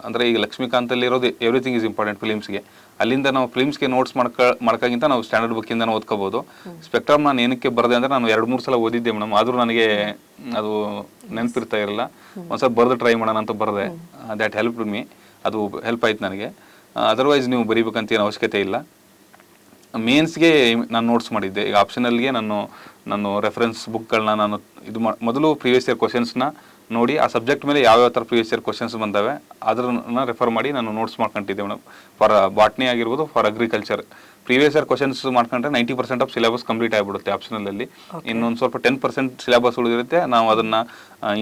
ಅಂದರೆ ಈಗ ಲಕ್ಷ್ಮೀಕಾಂತಲ್ಲಿರೋದು ಎವ್ರಿಥಿಂಗ್ ಈಸ್ ಇಂಪಾರ್ಟೆಂಟ್ ಫಿಲಿಮ್ಸ್ಗೆ. ಅಲ್ಲಿಂದ ನಾವು ಫಿಲಿಮ್ಸ್ಗೆ ನೋಟ್ಸ್ ಮಾಡ್ಕೋಕ್ಕಿಂತ ನಾವು ಸ್ಟ್ಯಾಂಡರ್ಡ್ ಬುಕ್ಕಿಂದ ಓದ್ಕೋಬೋದು. ಸ್ಪೆಕ್ಟ್ರಮ್ ನಾನು ಏನಕ್ಕೆ ಬರದೆ ಅಂದರೆ ನಾನು 2-3 ಸಲ ಓದಿದ್ದೆ ಮೇಡಮ್, ಆದರೂ ನನಗೆ ಅದು ನೆನಪಿರ್ತಾ ಇರಲಿಲ್ಲ. ಒಂದ್ಸಲ ಬರೆದು ಟ್ರೈ ಮಾಡೋಣ ಅಂತ ಬರೆದೆ, ದ್ಯಾಟ್ ಹೆಲ್ಪ್ ಮೀ, ಅದು ಹೆಲ್ಪ್ ಆಯ್ತು ನನಗೆ. ಅದರ್ವೈಸ್ ನೀವು ಬರೀಬೇಕಂತ ಏನು ಅವಶ್ಯಕತೆ ಇಲ್ಲ. ಮೇನ್ಸ್ಗೆ ನಾನು ನೋಟ್ಸ್ ಮಾಡಿದ್ದೆ. ಈಗ ಆಪ್ಷನಲ್ಗೆ ನಾನು ರೆಫರೆನ್ಸ್ ಬುಕ್ಗಳನ್ನ ನಾನು ಮೊದಲು ಪ್ರೀವಿಯಸ್ ಇಯರ್ ಕ್ವಶನ್ಸ್ನ ನೋಡಿ ಆ ಸಬ್ಜೆಕ್ಟ್ ಮೇಲೆ ಯಾವ್ಯಾವ ಥರ ಪ್ರೀವಿಯಸ್ ಇಯರ್ ಕ್ವಶನ್ಸ್ ಬಂದಾವೆ ಅದನ್ನ ರೆಫರ್ ಮಾಡಿ ನಾನು ನೋಟ್ಸ್ ಮಾಡ್ಕೊಂಡಿದ್ದೆ ಮೇಡಮ್. ಫಾರ್ ಬಾಟ್ನಿ ಆಗಿರ್ಬೋದು, for agriculture previous year questions ಮಾಡ್ಕೊಂಡ್ರೆ 90% ಆಫ್ ಸಿಲೆಬಸ್ ಕಂಪ್ಲೀಟ್ ಆಗಿಬಿಡುತ್ತೆ ಆಪ್ಷನಲ್ಲಿ. ಇನ್ನೊಂದು ಸ್ವಲ್ಪ 10% ಸಿಲೆಬಸ್ ಉಳಿದಿರುತ್ತೆ, ನಾವು ಅದನ್ನು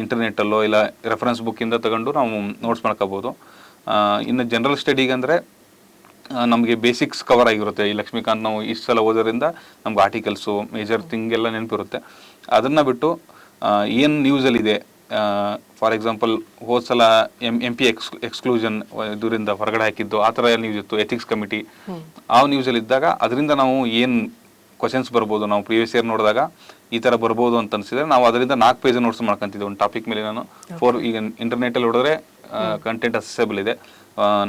ಇಂಟರ್ನೆಟ್ಟಲ್ಲೋ ಇಲ್ಲ ರೆಫರೆನ್ಸ್ ಬುಕ್ಕಿಂದ ತಗೊಂಡು ನಾವು ನೋಟ್ಸ್ ಮಾಡ್ಕೋಬೋದು. ಇನ್ನು ಜನರಲ್ ಸ್ಟಡಿಗೆ ಅಂದರೆ ನಮಗೆ ಬೇಸಿಕ್ಸ್ ಕವರ್ ಆಗಿರುತ್ತೆ. ಈ ಲಕ್ಷ್ಮೀಕಾಂತ್ ನಾವು ಇಷ್ಟು ಸಲ ಓದೋದ್ರಿಂದ ನಮ್ಗೆ ಆರ್ಟಿಕಲ್ಸು ಮೇಜರ್ ಥಿಂಗ್ ಎಲ್ಲ ನೆನಪಿರುತ್ತೆ. ಅದನ್ನು ಬಿಟ್ಟು ಏನು ನ್ಯೂಸಲ್ಲಿದೆ, ಫಾರ್ ಎಕ್ಸಾಂಪಲ್ ಹೋದ ಸಲ MP ಎಕ್ಸ್ಕ್ಲೂಷನ್ ಇದರಿಂದ ಹೊರಗಡೆ ಹಾಕಿದ್ದು ಆ ಥರ ನ್ಯೂಸ್ ಇತ್ತು, ಎಥಿಕ್ಸ್ ಕಮಿಟಿ ಆ ನ್ಯೂಸಲ್ಲಿದ್ದಾಗ ಅದರಿಂದ ನಾವು ಏನು ಕ್ವಶನ್ಸ್ ಬರ್ಬೋದು, ನಾವು ಪ್ರೀವಿಯಸ್ ಇಯರ್ ನೋಡಿದಾಗ ಈ ಥರ ಬರ್ಬೋದು ಅಂತ ಅನಿಸಿದ್ರೆ ನಾವು ಅದರಿಂದ 4 ಪೇಜ್ ನೋಟ್ಸ್ ಮಾಡ್ಕೊತಿದ್ದೆ ಒಂದು ಟಾಪಿಕ್ ಮೇಲೆ. ನಾನು ಈಗ ಇಂಟರ್ನೆಟಲ್ಲಿ ನೋಡಿದ್ರೆ ಕಂಟೆಂಟ್ ಅಸೆಸಬಲ್ ಇದೆ,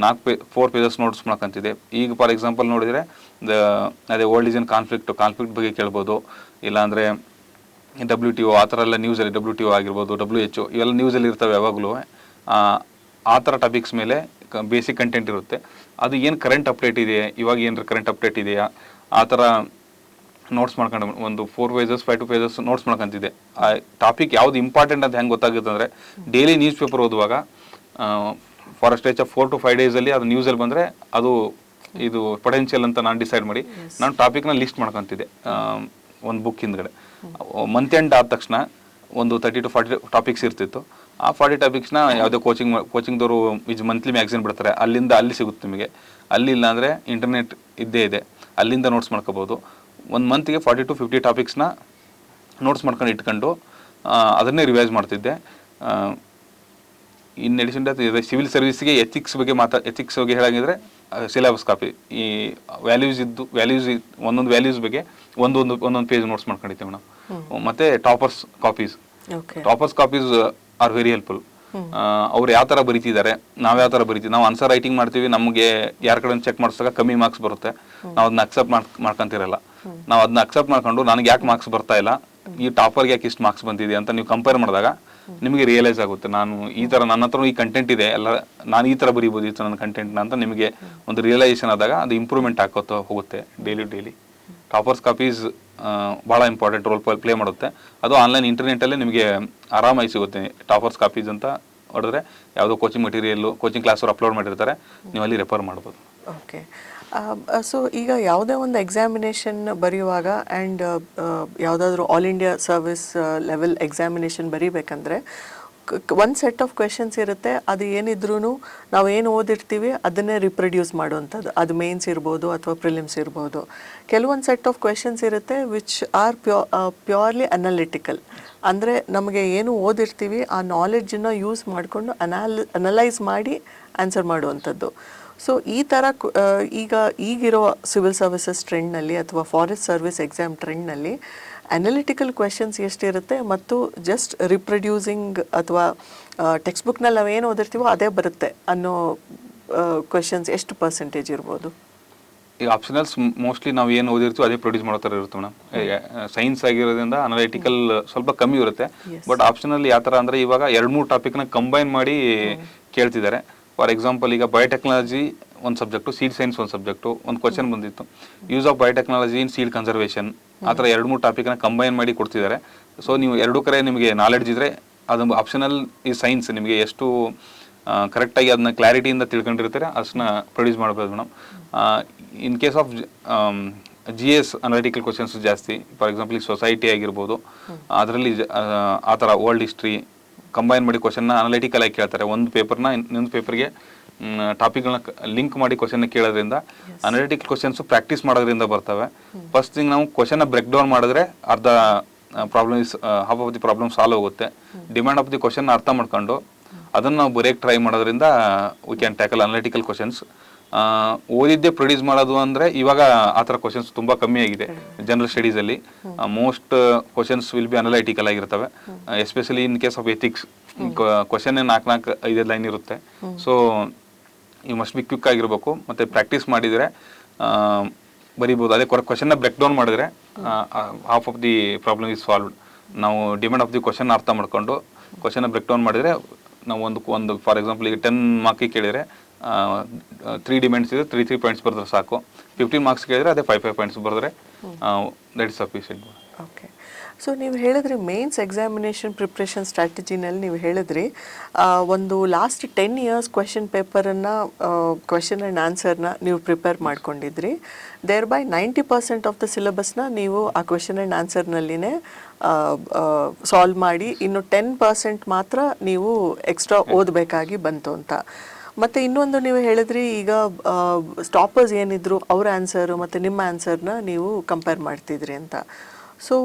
4 ಪೇಜಸ್ ನೋಟ್ಸ್ ಮಾಡ್ಕೊಂತಿದ್ದೆ. ಈಗ ಫಾರ್ ಎಕ್ಸಾಂಪಲ್ ನೋಡಿದರೆ ಅದೇ ವರ್ಲ್ಡ್ ಇಸ್ ಇನ್ ಕಾನ್ಫ್ಲಿಕ್ಟ್ ಬಗ್ಗೆ ಕೇಳ್ಬೋದು, ಇಲ್ಲಾಂದರೆ WTO ಆ ಥರ ಎಲ್ಲ ನ್ಯೂಸಲ್ಲಿ, WTO ಆಗಿರ್ಬೋದು, WHO ಇವೆಲ್ಲ ನ್ಯೂಸಲ್ಲಿ ಇರ್ತವೆ ಯಾವಾಗಲೂ. ಆ ಥರ ಟಾಪಿಕ್ಸ್ ಮೇಲೆ ಬೇಸಿಕ್ ಕಂಟೆಂಟ್ ಇರುತ್ತೆ. ಅದು ಏನು ಕರೆಂಟ್ ಅಪ್ಡೇಟ್ ಇದೆ, ಇವಾಗ ಏನಾರ ಕರೆಂಟ್ ಅಪ್ಡೇಟ್ ಇದೆಯಾ ಆ ಥರ ನೋಟ್ಸ್ ಮಾಡ್ಕೊಂಡು ಒಂದು 4 pages 5 pages ನೋಟ್ಸ್ ಮಾಡ್ಕೊಂತಿದ್ದೆ. ಆ ಟಾಪಿಕ್ ಯಾವುದು ಇಂಪಾರ್ಟೆಂಟ್ ಅಂತ ಹೆಂಗೆ ಗೊತ್ತಾಗುತ್ತೆ ಅಂದರೆ ಡೈಲಿ ನ್ಯೂಸ್ ಪೇಪರ್ ಓದುವಾಗ for a stretch of 4 to 5 days ಅದು ನ್ಯೂಸಲ್ಲಿ ಬಂದರೆ ಅದು ಇದು ಪೊಟೆನ್ಷಿಯಲ್ ಅಂತ ನಾನು ಡಿಸೈಡ್ ಮಾಡಿ ನಾನು ಟಾಪಿಕ್ನ ಲಿಸ್ಟ್ ಮಾಡ್ಕೊತಿದ್ದೆ ಒಂದು ಬುಕ್ ಹಿಂದ್ಗಡೆ. ಮಂತ್ ಎಂಡ್ ಆದ ತಕ್ಷಣ ಒಂದು 30 to 40 ಟಾಪಿಕ್ಸ್ ಇರ್ತಿತ್ತು. ಆ 40 ಟಾಪಿಕ್ಸ್ನ ಯಾವುದೇ ಕೋಚಿಂಗ್ದವರು ಮಂತ್ಲಿ ಮ್ಯಾಗ್ಝಿನ್ ಬಿಡ್ತಾರೆ, ಅಲ್ಲಿ ಸಿಗುತ್ತೆ ನಿಮಗೆ. ಅಲ್ಲಿ ಇಲ್ಲ ಅಂದರೆ ಇಂಟರ್ನೆಟ್ ಇದ್ದೇ ಇದೆ, ಅಲ್ಲಿಂದ ನೋಟ್ಸ್ ಮಾಡ್ಕೋಬೋದು. ಒಂದು ಮಂತ್ಗೆ 40 to 50 ಟಾಪಿಕ್ಸ್ನ ನೋಟ್ಸ್ ಮಾಡ್ಕೊಂಡು ಇಟ್ಕೊಂಡು ಅದನ್ನೇ ರಿವೈಸ್ ಮಾಡ್ತಿದ್ದೆ. ಇನ್ ಎಡಿಷನ್ ಸಿವಿಲ್ ಸರ್ವಿಸ್ಗೆ ಎಥಿಕ್ಸ್ ಬಗ್ಗೆ ಹೇಳಂಗಿದ್ರೆ ಸಿಲೆಬಸ್ ಕಾಪಿ, ಈ ವ್ಯಾಲ್ಯೂಸ್ ಒಂದೊಂದು ವ್ಯಾಲ್ಯೂಸ್ ಬಗ್ಗೆ ಒಂದೊಂದು ಪೇಜ್ ನೋಟ್ಸ್ ಮಾಡ್ಕೊಂಡಿದ್ದೆ ಮೇಡಮ್. ಮತ್ತು toppers copies are very helpful. ಅವ್ರು ಯಾವ ಥರ ಬರೀತಿದ್ದಾರೆ, ನಾವು ಯಾವ ಥರ ಬರೀತೀವಿ, ನಾವು ಆನ್ಸರ್ ರೈಟಿಂಗ್ ಮಾಡ್ತೀವಿ, ನಮಗೆ ಯಾರ ಕಡೆ ಚೆಕ್ ಮಾಡಿಸಿದಾಗ ಕಮ್ಮಿ ಮಾರ್ಕ್ಸ್ ಬರುತ್ತೆ, ನಾವು ಅದನ್ನ ಅಕ್ಸೆಪ್ಟ್ ಮಾಡ್ಕೊಂತಿರಲ್ಲ. ನಾವು ಅದನ್ನ ಅಕ್ಸೆಪ್ಟ್ ಮಾಡ್ಕೊಂಡು ನನಗೆ ಯಾಕೆ ಮಾರ್ಕ್ಸ್ ಬರ್ತಾ ಇಲ್ಲ, ಈ ಟಾಪರ್ಗೆ ಯಾಕೆ ಇಷ್ಟು ಮಾರ್ಕ್ಸ್ ಬಂದಿದೆ ಅಂತ ನೀವು ಕಂಪೇರ್ ಮಾಡಿದಾಗ ನಿಮಗೆ ರಿಯಲೈಸ್ ಆಗುತ್ತೆ, ನಾನು ಈ ಥರ ನನ್ನ ಹತ್ರ ಈ ಕಂಟೆಂಟ್ ಇದೆ, ಎಲ್ಲ ನಾನು ಈ ಥರ ಬರೀಬೋದು ಈ ಥರ ನನ್ನ ಕಂಟೆಂಟ್ನ ಅಂತ ನಿಮಗೆ ಒಂದು ರಿಯಲೈಸೇಷನ್ ಆದಾಗ ಅದು ಇಂಪ್ರೂವ್ಮೆಂಟ್ ಆಗೋತಾ ಹೋಗುತ್ತೆ ಡೈಲಿ. ಟಾಪರ್ಸ್ ಕಾಪೀಸ್ ಭಾಳ ಇಂಪಾರ್ಟೆಂಟ್ ರೋಲ್ ಪ್ಲೇ ಮಾಡುತ್ತೆ. ಅದು ಆನ್ಲೈನ್ ಇಂಟರ್ನೆಟಲ್ಲೇ ನಿಮಗೆ ಆರಾಮಾಗಿ ಸಿಗುತ್ತೆ. ಟಾಪರ್ಸ್ ಕಾಪೀಸ್ ಅಂತ ಹೊಡೆದ್ರೆ ಯಾವುದೋ ಕೋಚಿಂಗ್ ಮೆಟೀರಿಯಲ್ಲು ಕೋಚಿಂಗ್ ಕ್ಲಾಸ್ ಅವ್ರು ಅಪ್ಲೋಡ್ ಮಾಡಿರ್ತಾರೆ, ನೀವು ಅಲ್ಲಿ ರೆಫರ್ ಮಾಡ್ಬೋದು. ಓಕೆ. ಸೊ ಈಗ ಯಾವುದೇ ಒಂದು ಎಕ್ಸಾಮಿನೇಷನ್ ಬರೆಯುವಾಗ ಆ್ಯಂಡ್ ಯಾವುದಾದ್ರೂ all India service level examination ಬರೀಬೇಕಂದ್ರೆ ಒಂದು ಸೆಟ್ ಆಫ್ ಕ್ವೆಶನ್ಸ್ ಇರುತ್ತೆ. ಅದು ಏನಿದ್ರೂ ನಾವು ಏನು ಓದಿರ್ತೀವಿ ಅದನ್ನೇ ರಿಪ್ರೊಡ್ಯೂಸ್ ಮಾಡುವಂಥದ್ದು. ಅದು ಮೇನ್ಸ್ ಇರ್ಬೋದು ಅಥವಾ ಪ್ರಿಲಿಮ್ಸ್ ಇರ್ಬೋದು. ಕೆಲವೊಂದು ಸೆಟ್ ಆಫ್ ಕ್ವೆಶನ್ಸ್ ಇರುತ್ತೆ ವಿಚ್ ಆರ್ ಪ್ಯೂರ್ಲಿ ಅನಾಲಿಟಿಕಲ್. ಅಂದರೆ ನಮಗೆ ಏನು ಓದಿರ್ತೀವಿ ಆ ನಾಲೆಡ್ಜನ್ನು ಯೂಸ್ ಮಾಡಿಕೊಂಡು ಅನಲೈಸ್ ಮಾಡಿ ಆನ್ಸರ್ ಮಾಡುವಂಥದ್ದು. ಸೊ ಈ ಥರ ಈಗಿರೋ ಸಿವಿಲ್ ಸರ್ವಿಸಸ್ ಟ್ರೆಂಡ್ನಲ್ಲಿ ಅಥವಾ ಫಾರೆಸ್ಟ್ ಸರ್ವಿಸ್ ಎಕ್ಸಾಮ್ ಟ್ರೆಂಡ್ನಲ್ಲಿ ಅನಾಲಿಟಿಕಲ್ ಕ್ವೆಶನ್ಸ್ ಎಷ್ಟಿರುತ್ತೆ ಮತ್ತು ಜಸ್ಟ್ ರಿಪ್ರೊಡ್ಯೂಸಿಂಗ್ ಅಥವಾ ಟೆಕ್ಸ್ಟ್ ಬುಕ್ನಲ್ಲಿ ನಾವು ಏನು ಓದಿರ್ತೀವೋ ಅದೇ ಬರುತ್ತೆ ಅನ್ನೋ ಕ್ವೆಶನ್ಸ್ ಎಷ್ಟು ಪರ್ಸೆಂಟೇಜ್ ಇರ್ಬೋದು? ಈಗ ಆಪ್ಷನಲ್ಸ್ ಮೋಸ್ಟ್ಲಿ ನಾವು ಏನು ಓದಿರ್ತೀವಿ ಅದೇ ಪ್ರೊಡ್ಯೂಸ್ ಮಾಡೋ ಥರ ಇರುತ್ತೆ ಮೇಡಮ್. ಸೈನ್ಸ್ ಆಗಿರೋದ್ರಿಂದ ಅನಾಲಿಟಿಕಲ್ ಸ್ವಲ್ಪ ಕಮ್ಮಿ ಇರುತ್ತೆ. ಬಟ್ ಆಪ್ಷನಲ್ಲಿ ಯಾವ ಥರ ಅಂದರೆ ಇವಾಗ 2-3 ಟಾಪಿಕ್ನ ಕಂಬೈನ್ ಮಾಡಿ ಕೇಳ್ತಿದ್ದಾರೆ. ಫಾರ್ ಎಕ್ಸಾಂಪಲ್ ಈಗ ಬಯೋಟೆಕ್ನಾಲಜಿ ಒಂದು ಸಬ್ಜೆಕ್ಟು, ಸೀಡ್ ಸೈನ್ಸ್ ಒಂದು ಸಬ್ಜೆಕ್ಟು, ಒಂದು ಕ್ವಶನ್ ಬಂದಿತ್ತು use of biotechnology in seed conservation. ಆ ಥರ 2-3 ಟಾಪಿಕ್ನ ಕಂಬೈನ್ ಮಾಡಿ ಕೊಡ್ತಿದ್ದಾರೆ. ಸೊ ನೀವು 2 ಕಡೆ ನಿಮಗೆ ನಾಲೆಡ್ಜ್ ಇದ್ದರೆ ಅದು ಆಪ್ಷನಲ್ ಈ ಸೈನ್ಸ್ ನಿಮಗೆ ಎಷ್ಟು ಕರೆಕ್ಟಾಗಿ ಅದನ್ನ ಕ್ಲಾರಿಟಿಯಿಂದ ತಿಳ್ಕೊಂಡಿರ್ತಾರೆ ಅಷ್ಟನ್ನ ಪ್ರೊಡ್ಯೂಸ್ ಮಾಡ್ಬೋದು madam. In case of GS analytical questions ಜಾಸ್ತಿ. ಫಾರ್ ಎಕ್ಸಾಂಪಲ್ ಈ ಸೊಸೈಟಿ ಆಗಿರ್ಬೋದು, ಅದರಲ್ಲಿ ಆ ಥರ ವರ್ಲ್ಡ್ ಹಿಸ್ಟ್ರಿ ಕಂಬೈನ್ ಮಾಡಿ ಕ್ವಶನ್ನ ಅನಾಲಿಟಿಕಲ್ ಆಗಿ ಕೇಳ್ತಾರೆ. ಒಂದು ಪೇಪರ್ನ ಇನ್ನೊಂದು ಪೇಪರ್ಗೆ ಟಾಪಿಕ್ಗಳನ್ನ ಲಿಂಕ್ ಮಾಡಿ ಕ್ವಶನ್ನ ಕೇಳೋದ್ರಿಂದ ಅನಾಲಿಟಿಕಲ್ ಕ್ವಶನ್ಸು ಪ್ರಾಕ್ಟೀಸ್ ಮಾಡೋದ್ರಿಂದ ಬರ್ತವೆ. ಫಸ್ಟ್ ಥಿಂಗ್ ನಾವು ಕ್ವಶನ್ನ ಬ್ರೇಕ್ ಡೌನ್ ಮಾಡಿದ್ರೆ ಅರ್ಧ problem half of the problem solve ಹೋಗುತ್ತೆ. ಡಿಮ್ಯಾಂಡ್ ಆಫ್ ದಿ ಕ್ವಶನ್ ಅರ್ಥ ಮಾಡ್ಕೊಂಡು ಅದನ್ನು ನಾವು ಬರೆಯಕ್ಕೆ ಟ್ರೈ ಮಾಡೋದ್ರಿಂದ we can tackle analytical questions. ಓದಿದ್ದೇ ಪ್ರೊಡ್ಯೂಸ್ ಮಾಡೋದು ಅಂದರೆ ಇವಾಗ ಆ ಥರ ಕ್ವಶನ್ಸ್ ತುಂಬ ಕಮ್ಮಿ ಆಗಿದೆ ಜನರಲ್ ಸ್ಟಡೀಸಲ್ಲಿ. Most questions will be analytical ಆಗಿರ್ತವೆ. Especially in case of ethics question 4-5 line ಇರುತ್ತೆ. So you must be quick ಆಗಿರಬೇಕು ಮತ್ತು ಪ್ರಾಕ್ಟೀಸ್ ಮಾಡಿದರೆ ಬರೀಬೋದು. ಅದೇ ಕ್ವಶನ್ನ ಬ್ರೇಕ್ ಡೌನ್ ಮಾಡಿದ್ರೆ half of the problem is solved. ನಾವು ಡಿಮ್ಯಾಂಡ್ ಆಫ್ ದಿ ಕ್ವಶನ್ ಅರ್ಥ ಮಾಡ್ಕೊಂಡು ಕ್ವಶನ್ನ ಬ್ರೇಕ್ ಡೌನ್ ಮಾಡಿದರೆ ನಾವು ಒಂದು ಫಾರ್ ಎಕ್ಸಾಂಪಲ್ ಈಗ 10 ಮಾರ್ಕಿಗೆ ಕೇಳಿದರೆ 3 ಡಿಮ್ಯಾಂಡ್ಸ್ ಇದೆ, 3 ಪಾಯಿಂಟ್ಸ್ ಬರೆದ್ರೆ ಸಾಕು. 15 ಮಾರ್ಕ್ಸ್ ಕೇಳಿದರೆ ಅದೇ 5 ಪಾಯಿಂಟ್ಸ್ ಬರೆದ್ರೆ that is sufficient. Okay. So ನೀವು ಹೇಳಿದ್ರಿ ಮೇನ್ಸ್ ಎಕ್ಸಾಮಿನೇಷನ್ ಪ್ರಿಪ್ರೇಷನ್ ಸ್ಟ್ರಾಟಜಿನಲ್ಲಿ ನೀವು ಹೇಳಿದ್ರಿ ಒಂದು ಲಾಸ್ಟ್ 10 ಇಯರ್ಸ್ ಕ್ವೆಶನ್ ಪೇಪರನ್ನು ಕ್ವೆಶನ್ ಆ್ಯಂಡ್ ಆನ್ಸರ್ನ ನೀವು ಪ್ರಿಪೇರ್ ಮಾಡ್ಕೊಂಡಿದ್ರಿ. ದೇರ್ ಬೈ 90% ಆಫ್ ದ ಸಿಲೆಬಸ್ನ ನೀವು ಆ ಕ್ವೆಶನ್ ಆ್ಯಂಡ್ ಆನ್ಸರ್ನಲ್ಲಿನೇ ಸಾಲ್ವ್ ಮಾಡಿ ಇನ್ನು 10% ಮಾತ್ರ ನೀವು ಎಕ್ಸ್ಟ್ರಾ ಓದಬೇಕಾಗಿ ಬಂತು ಅಂತ. ಮತ್ತು ಇನ್ನೊಂದು ನೀವು ಹೇಳಿದ್ರಿ ಈಗ ಸ್ಟಾಪರ್ಸ್ ಏನಿದ್ರು ಅವ್ರ ಆನ್ಸರು ಮತ್ತು ನಿಮ್ಮ ಆನ್ಸರ್ನ ನೀವು ಕಂಪೇರ್ ಮಾಡ್ತಿದ್ರಿ ಅಂತ. ಸೊ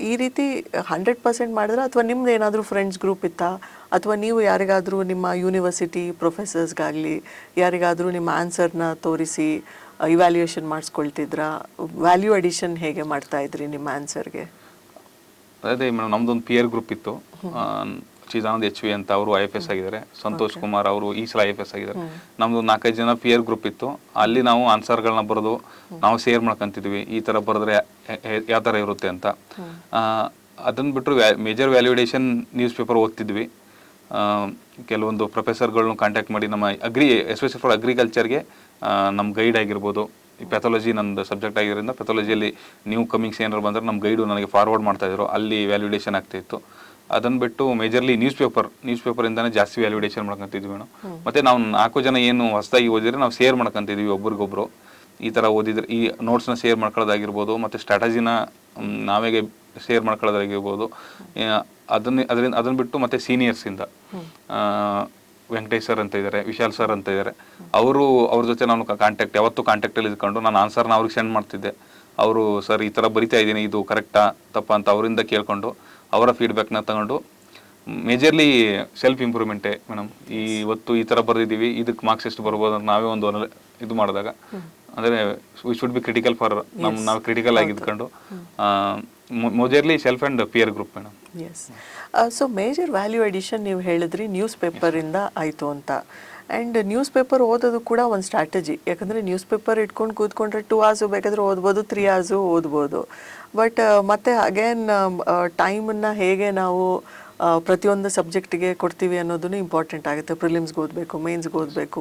ಈ ರೀತಿ 100% ಮಾಡಿದ್ರೆ ಅಥವಾ ನಿಮ್ದು ಏನಾದರೂ ಫ್ರೆಂಡ್ಸ್ ಗ್ರೂಪ್ ಇತ್ತಾ ಅಥವಾ ನೀವು ಯಾರಿಗಾದರೂ ನಿಮ್ಮ ಯೂನಿವರ್ಸಿಟಿ ಪ್ರೊಫೆಸರ್ಸ್ಗಾಗಲಿ ಯಾರಿಗಾದರೂ ನಿಮ್ಮ ಆನ್ಸರ್ನ ತೋರಿಸಿ ಇವ್ಯಾಲ್ಯೂಯೇಷನ್ ಮಾಡಿಸ್ಕೊಳ್ತಿದ್ರಾ? ವ್ಯಾಲ್ಯೂ ಅಡಿಷನ್ ಹೇಗೆ ಮಾಡ್ತಾ ಇದ್ರಿ ನಿಮ್ಮ ಆನ್ಸರ್ಗೆ? ಅದೇ ಮೇಡಮ್, ನಮ್ದೊಂದು ಪಿಯರ್ ಗ್ರೂಪ್ ಇತ್ತು. ಚಿದಾನಂದ್ HV ಅಂತ ಅವರು IFS ಆಗಿದ್ದಾರೆ. ಸಂತೋಷ್ ಕುಮಾರ್ ಅವರು ಈ ಸಲ IFS ಆಗಿದ್ದಾರೆ. ನಮ್ದು 4-5 ಜನ ಪಿಯರ್ ಗ್ರೂಪ್ ಇತ್ತು. ಅಲ್ಲಿ ನಾವು ಆನ್ಸರ್ಗಳನ್ನ ಬರೆದು ನಾವು ಶೇರ್ ಮಾಡ್ಕೊಂತಿದ್ವಿ, ಈ ಥರ ಬರೆದ್ರೆ ಯಾವ ಥರ ಇರುತ್ತೆ ಅಂತ. ಅದನ್ನು ಬಿಟ್ಟರು ಮೇಜರ್ ವ್ಯಾಲ್ಯೂಡೇಷನ್ ನ್ಯೂಸ್ ಪೇಪರ್ ಓದ್ತಿದ್ವಿ. ಕೆಲವೊಂದು ಪ್ರೊಫೆಸರ್ಗಳನ್ನ ಕಾಂಟ್ಯಾಕ್ಟ್ ಮಾಡಿ ನಮ್ಮ ಎಸ್ಪೆಷಲಿ ಫಾರ್ ಅಗ್ರಿಕಲ್ಚರ್ಗೆ ನಮ್ಮ ಗೈಡ್ ಆಗಿರ್ಬೋದು, ಈ ಪ್ಯಾಥಾಲಜಿ ನಂದು ಸಬ್ಜೆಕ್ಟ್ ಆಗಿರೋದ್ರಿಂದ ಪ್ಯಾಥಾಲಜಿಯಲ್ಲಿ ನ್ಯೂ ಕಮಿಂಗ್ಸ್ ಏನಾರು ಬಂದರೆ ನಮ್ಮ ಗೈಡು ನನಗೆ ಫಾರ್ವರ್ಡ್ ಮಾಡ್ತಾಯಿದ್ರು, ಅಲ್ಲಿ ವ್ಯಾಲ್ಯೂಡೇಷನ್ ಆಗ್ತಾಯಿತ್ತು. ಅದನ್ನು ಬಿಟ್ಟು ಮೇಜರ್ಲಿ ನ್ಯೂಸ್ ಪೇಪರಿಂದನೇ ಜಾಸ್ತಿ ವ್ಯಾಲ್ಯೂಡೇಷನ್ ಮಾಡ್ಕೊಂತಿದ್ವಿ ಮೇಡಮ್. ಮತ್ತು ನಾವು 4 ಜನ ಏನು ಹೊಸದಾಗಿ ಓದಿದ್ರೆ ನಾವು ಶೇರ್ ಮಾಡ್ಕೊಂತಿದ್ವಿ ಒಬ್ರಿಗೊಬ್ರು. ಈ ಥರ ಓದಿದ್ರೆ ಈ ನೋಟ್ಸ್ನ ಶೇರ್ ಮಾಡ್ಕೊಳ್ಳೋದಾಗಿರ್ಬೋದು ಮತ್ತು ಸ್ಟ್ರಾಟಜಿನ ನಾವೇ ಶೇರ್ ಮಾಡ್ಕೊಳ್ಳೋದಾಗಿರ್ಬೋದು. ಅದನ್ನು ಬಿಟ್ಟು ಮತ್ತು ಸೀನಿಯರ್ಸಿಂದ ವೆಂಕಟೇಶ್ ಸರ್ ಅಂತ ಇದ್ದಾರೆ, ವಿಶಾಲ್ ಸರ್ ಅಂತ ಇದ್ದಾರೆ. ಅವ್ರ ಜೊತೆ ನಾನು ಯಾವತ್ತೂ ಕಾಂಟ್ಯಾಕ್ಟಲ್ಲಿ ಇದ್ಕೊಂಡು ನಾನು ಆನ್ಸರ್ನ ಅವ್ರಿಗೆ ಸೆಂಡ್ ಮಾಡ್ತಿದ್ದೆ. ಅವರು ಸರ್ ಈ ಥರ ಬರಿತಾ ಇದ್ದೀನಿ, ಇದು ಕರೆಕ್ಟಾ ತಪ್ಪ ಅಂತ ಅವರಿಂದ ಕೇಳ್ಕೊಂಡು ಅವರ ಫೀಡ್ಬ್ಯಾಕ್ನ ತಗೊಂಡು ಮೇಜರ್ಲಿ ಸೆಲ್ಫ್ ಇಂಪ್ರೂವ್ಮೆಂಟೇ ಮೇಡಮ್. ಇವತ್ತು ಈ ಥರ ಬರೆದಿದ್ದೀವಿ, ಇದಕ್ಕೆ ಮಾರ್ಕ್ಸ್ ಎಷ್ಟು ಬರ್ಬೋದು ಅಂತ ನಾವೇ ಒಂದು ಇದು ಮಾಡಿದಾಗ ಅಂದರೆ we should be critical for ನಾವು ಕ್ರಿಟಿಕಲ್ ಆಗಿ ಇದ್ಕೊಂಡು majorly self and peer group madam. Yes. So major value addition ನೀವು ಹೇಳಿದ್ರಿ ನ್ಯೂಸ್ ಪೇಪರಿಂದ ಆಯಿತು ಅಂತ. ಆ್ಯಂಡ್ ನ್ಯೂಸ್ ಪೇಪರ್ ಓದೋದು ಕೂಡ ಒಂದು ಸ್ಟ್ರಾಟಜಿ. ಯಾಕಂದರೆ ನ್ಯೂಸ್ ಪೇಪರ್ ಇಟ್ಕೊಂಡು ಕೂತ್ಕೊಂಡ್ರೆ 2 hours ಬೇಕಾದರೆ ಓದ್ಬೋದು, 3 hours ಓದ್ಬೋದು. ಬಟ್ ಮತ್ತೆ ಅಗೇನ್ ಟೈಮನ್ನು ಹೇಗೆ ನಾವು ಪ್ರತಿಯೊಂದು ಸಬ್ಜೆಕ್ಟಿಗೆ ಕೊಡ್ತೀವಿ ಅನ್ನೋದನ್ನು ಇಂಪಾರ್ಟೆಂಟ್ ಆಗುತ್ತೆ. ಪ್ರಿಲಿಮ್ಸ್ಗೆ ಓದಬೇಕು, ಮೇನ್ಸ್ಗೆ ಓದಬೇಕು,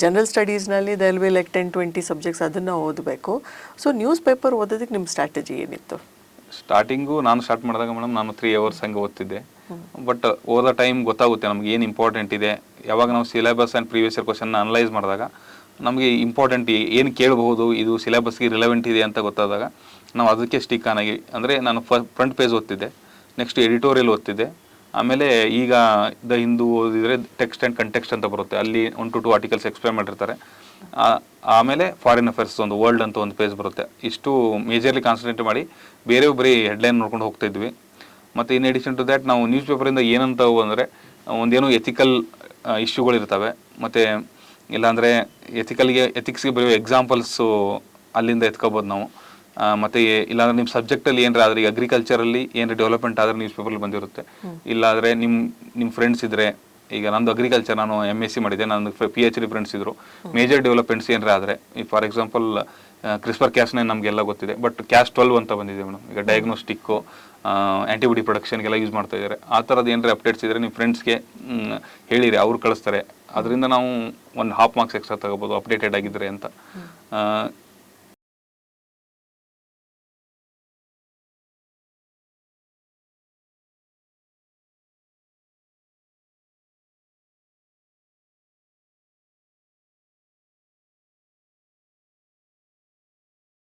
ಜನರಲ್ ಸ್ಟಡೀಸ್ನಲ್ಲಿ ದೆಲ್ ಬಿ ಲೈಕ್ 10-20 ಸಬ್ಜೆಕ್ಟ್ಸ್, ಅದನ್ನು ಓದಬೇಕು. ಸೊ ನ್ಯೂಸ್ ಪೇಪರ್ ಓದೋದಕ್ಕೆ ನಿಮ್ಮ ಸ್ಟ್ರಾಟಜಿ ಏನಿತ್ತು? ಸ್ಟಾರ್ಟಿಂಗು ನಾನು ಸ್ಟಾರ್ಟ್ ಮಾಡಿದಾಗ ಮೇಡಮ್ ನಾನು 3 hours ಹಂಗೆ ಓದ್ತಿದ್ದೆ. ಬಟ್ ಓದೋ ಟೈಮ್ ಗೊತ್ತಾಗುತ್ತೆ ನಮ್ಗೆ ಏನು ಇಂಪಾರ್ಟೆಂಟ್ ಇದೆ. ಯಾವಾಗ ನಾವು ಸಿಲೆಬಸ್ ಆ್ಯಂಡ್ ಪ್ರೀವಿಯಸ್ ಇಯರ್ ಕ್ವಶನ್ನ ಅನಲೈಸ್ ಮಾಡಿದಾಗ ನಮಗೆ ಇಂಪಾರ್ಟೆಂಟ್ ಏನು ಕೇಳಬಹುದು, ಇದು ಸಿಲೆಬಸ್ಗೆ ರಿಲೆವೆಂಟ್ ಇದೆ ಅಂತ ಗೊತ್ತಾದಾಗ ನಾವು ಅದಕ್ಕೆ ಸ್ಟಿಕ್ ಆಗಿ, ಅಂದರೆ ನಾನು ಫ್ರಂಟ್ ಪೇಜ್ ಓದ್ತಿದ್ದೆ, ನೆಕ್ಸ್ಟ್ ಎಡಿಟೋರಿಯಲ್ ಓದ್ತಿದ್ದೆ, ಆಮೇಲೆ ಈಗ ದ ಹಿಂದೂ ಓದಿದರೆ ಟೆಕ್ಸ್ಟ್ ಆ್ಯಂಡ್ ಕಂಟೆಕ್ಸ್ಟ್ ಅಂತ ಬರುತ್ತೆ, ಅಲ್ಲಿ 1 to 2 ಆರ್ಟಿಕಲ್ಸ್ ಎಕ್ಸ್ಪ್ಲೇನ್ ಮಾಡಿರ್ತಾರೆ. ಆಮೇಲೆ ಫಾರಿನ್ ಅಫೇರ್ಸ್ ಒಂದು ವರ್ಲ್ಡ್ ಅಂತ ಒಂದು ಪೇಜ್ ಬರುತ್ತೆ. ಇಷ್ಟು ಮೇಜರ್ಲಿ ಕಾನ್ಸಂಟ್ರೇಟ್ ಮಾಡಿ ಬೇರೆ ಬರೀ ಹೆಡ್ಲೈನ್ ನೋಡ್ಕೊಂಡು ಹೋಗ್ತಾ ಇದ್ವಿ. ಮತ್ತು ಇನ್ ಎಡಿಷನ್ ಟು ದ್ಯಾಟ್ ನಾವು ನ್ಯೂಸ್ ಪೇಪರಿಂದ ಏನಂತವು ಅಂದರೆ ಒಂದೇನೋ ಎಥಿಕಲ್ ಇಶ್ಯೂಗಳಿರ್ತವೆ, ಮತ್ತು ಇಲ್ಲಾಂದರೆ ಎಥಿಕ್ಸ್ಗೆ ಬರೆಯೋ ಎಕ್ಸಾಂಪಲ್ಸು ಅಲ್ಲಿಂದ ಎತ್ಕೋಬೋದು ನಾವು. ಮತ್ತು ಇಲ್ಲಾಂದ್ರೆ ನಿಮ್ಮ ಸಬ್ಜೆಕ್ಟಲ್ಲಿ ಏನಾರ ಆದರೆ, ಈಗ ಅಗ್ರಿಕಲ್ಚರಲ್ಲಿ ಏನಾರ ಡೆವಲಪ್ಮೆಂಟ್ ಆದರೆ ನ್ಯೂಸ್ ಪೇಪರಲ್ಲಿ ಬಂದಿರುತ್ತೆ. ಇಲ್ಲಾಂದರೆ ನಿಮ್ಮ ಫ್ರೆಂಡ್ಸ್ ಇದ್ದರೆ, ಈಗ ನಂದು ಅಗ್ರಿಕಲ್ಚರ್, ನಾನು MSc ಮಾಡಿದ್ದೆ, ನಾನು PhD ಫ್ರೆಂಡ್ಸ್ ಇದ್ದರು, ಮೇಜರ್ ಡೆವಲಪ್ಮೆಂಟ್ಸ್ ಏನಾರ ಆದರೆ, ಫಾರ್ ಎಕ್ಸಾಂಪಲ್ ಕ್ರಿಸ್ಪರ್ ಕ್ಯಾಸ್ನೇ ನಮಗೆಲ್ಲ ಗೊತ್ತಿದೆ, ಬಟ್ ಕ್ಯಾಸ್ 12 ಅಂತ ಬಂದಿದೆ ಮೇಡಮ್. ಈಗ ಡಯಾಗ್ನೋಸ್ಟಿಕ್ಕು, ಆ್ಯಂಟಿಬಾಡಿ ಪ್ರೊಡಕ್ಷನ್ಗೆಲ್ಲ ಯೂಸ್ ಮಾಡ್ತಾ ಇದ್ದಾರೆ. ಆ ಥರದ್ದು ಏನಾರ ಅಪ್ಡೇಟ್ಸ್ ಇದ್ದರೆ ನಿಮ್ಮ ಫ್ರೆಂಡ್ಸ್ಗೆ ಹೇಳಿರಿ, ಅವ್ರು ಕಳಿಸ್ತಾರೆ. ಅದರಿಂದ ನಾವು ಒಂದು 1/2 marks ಎಕ್ಸ್ಟ್ರಾ ತಗೋಬೋದು ಅಪ್ಡೇಟೆಡ್ ಆಗಿದ್ದರೆ ಅಂತ.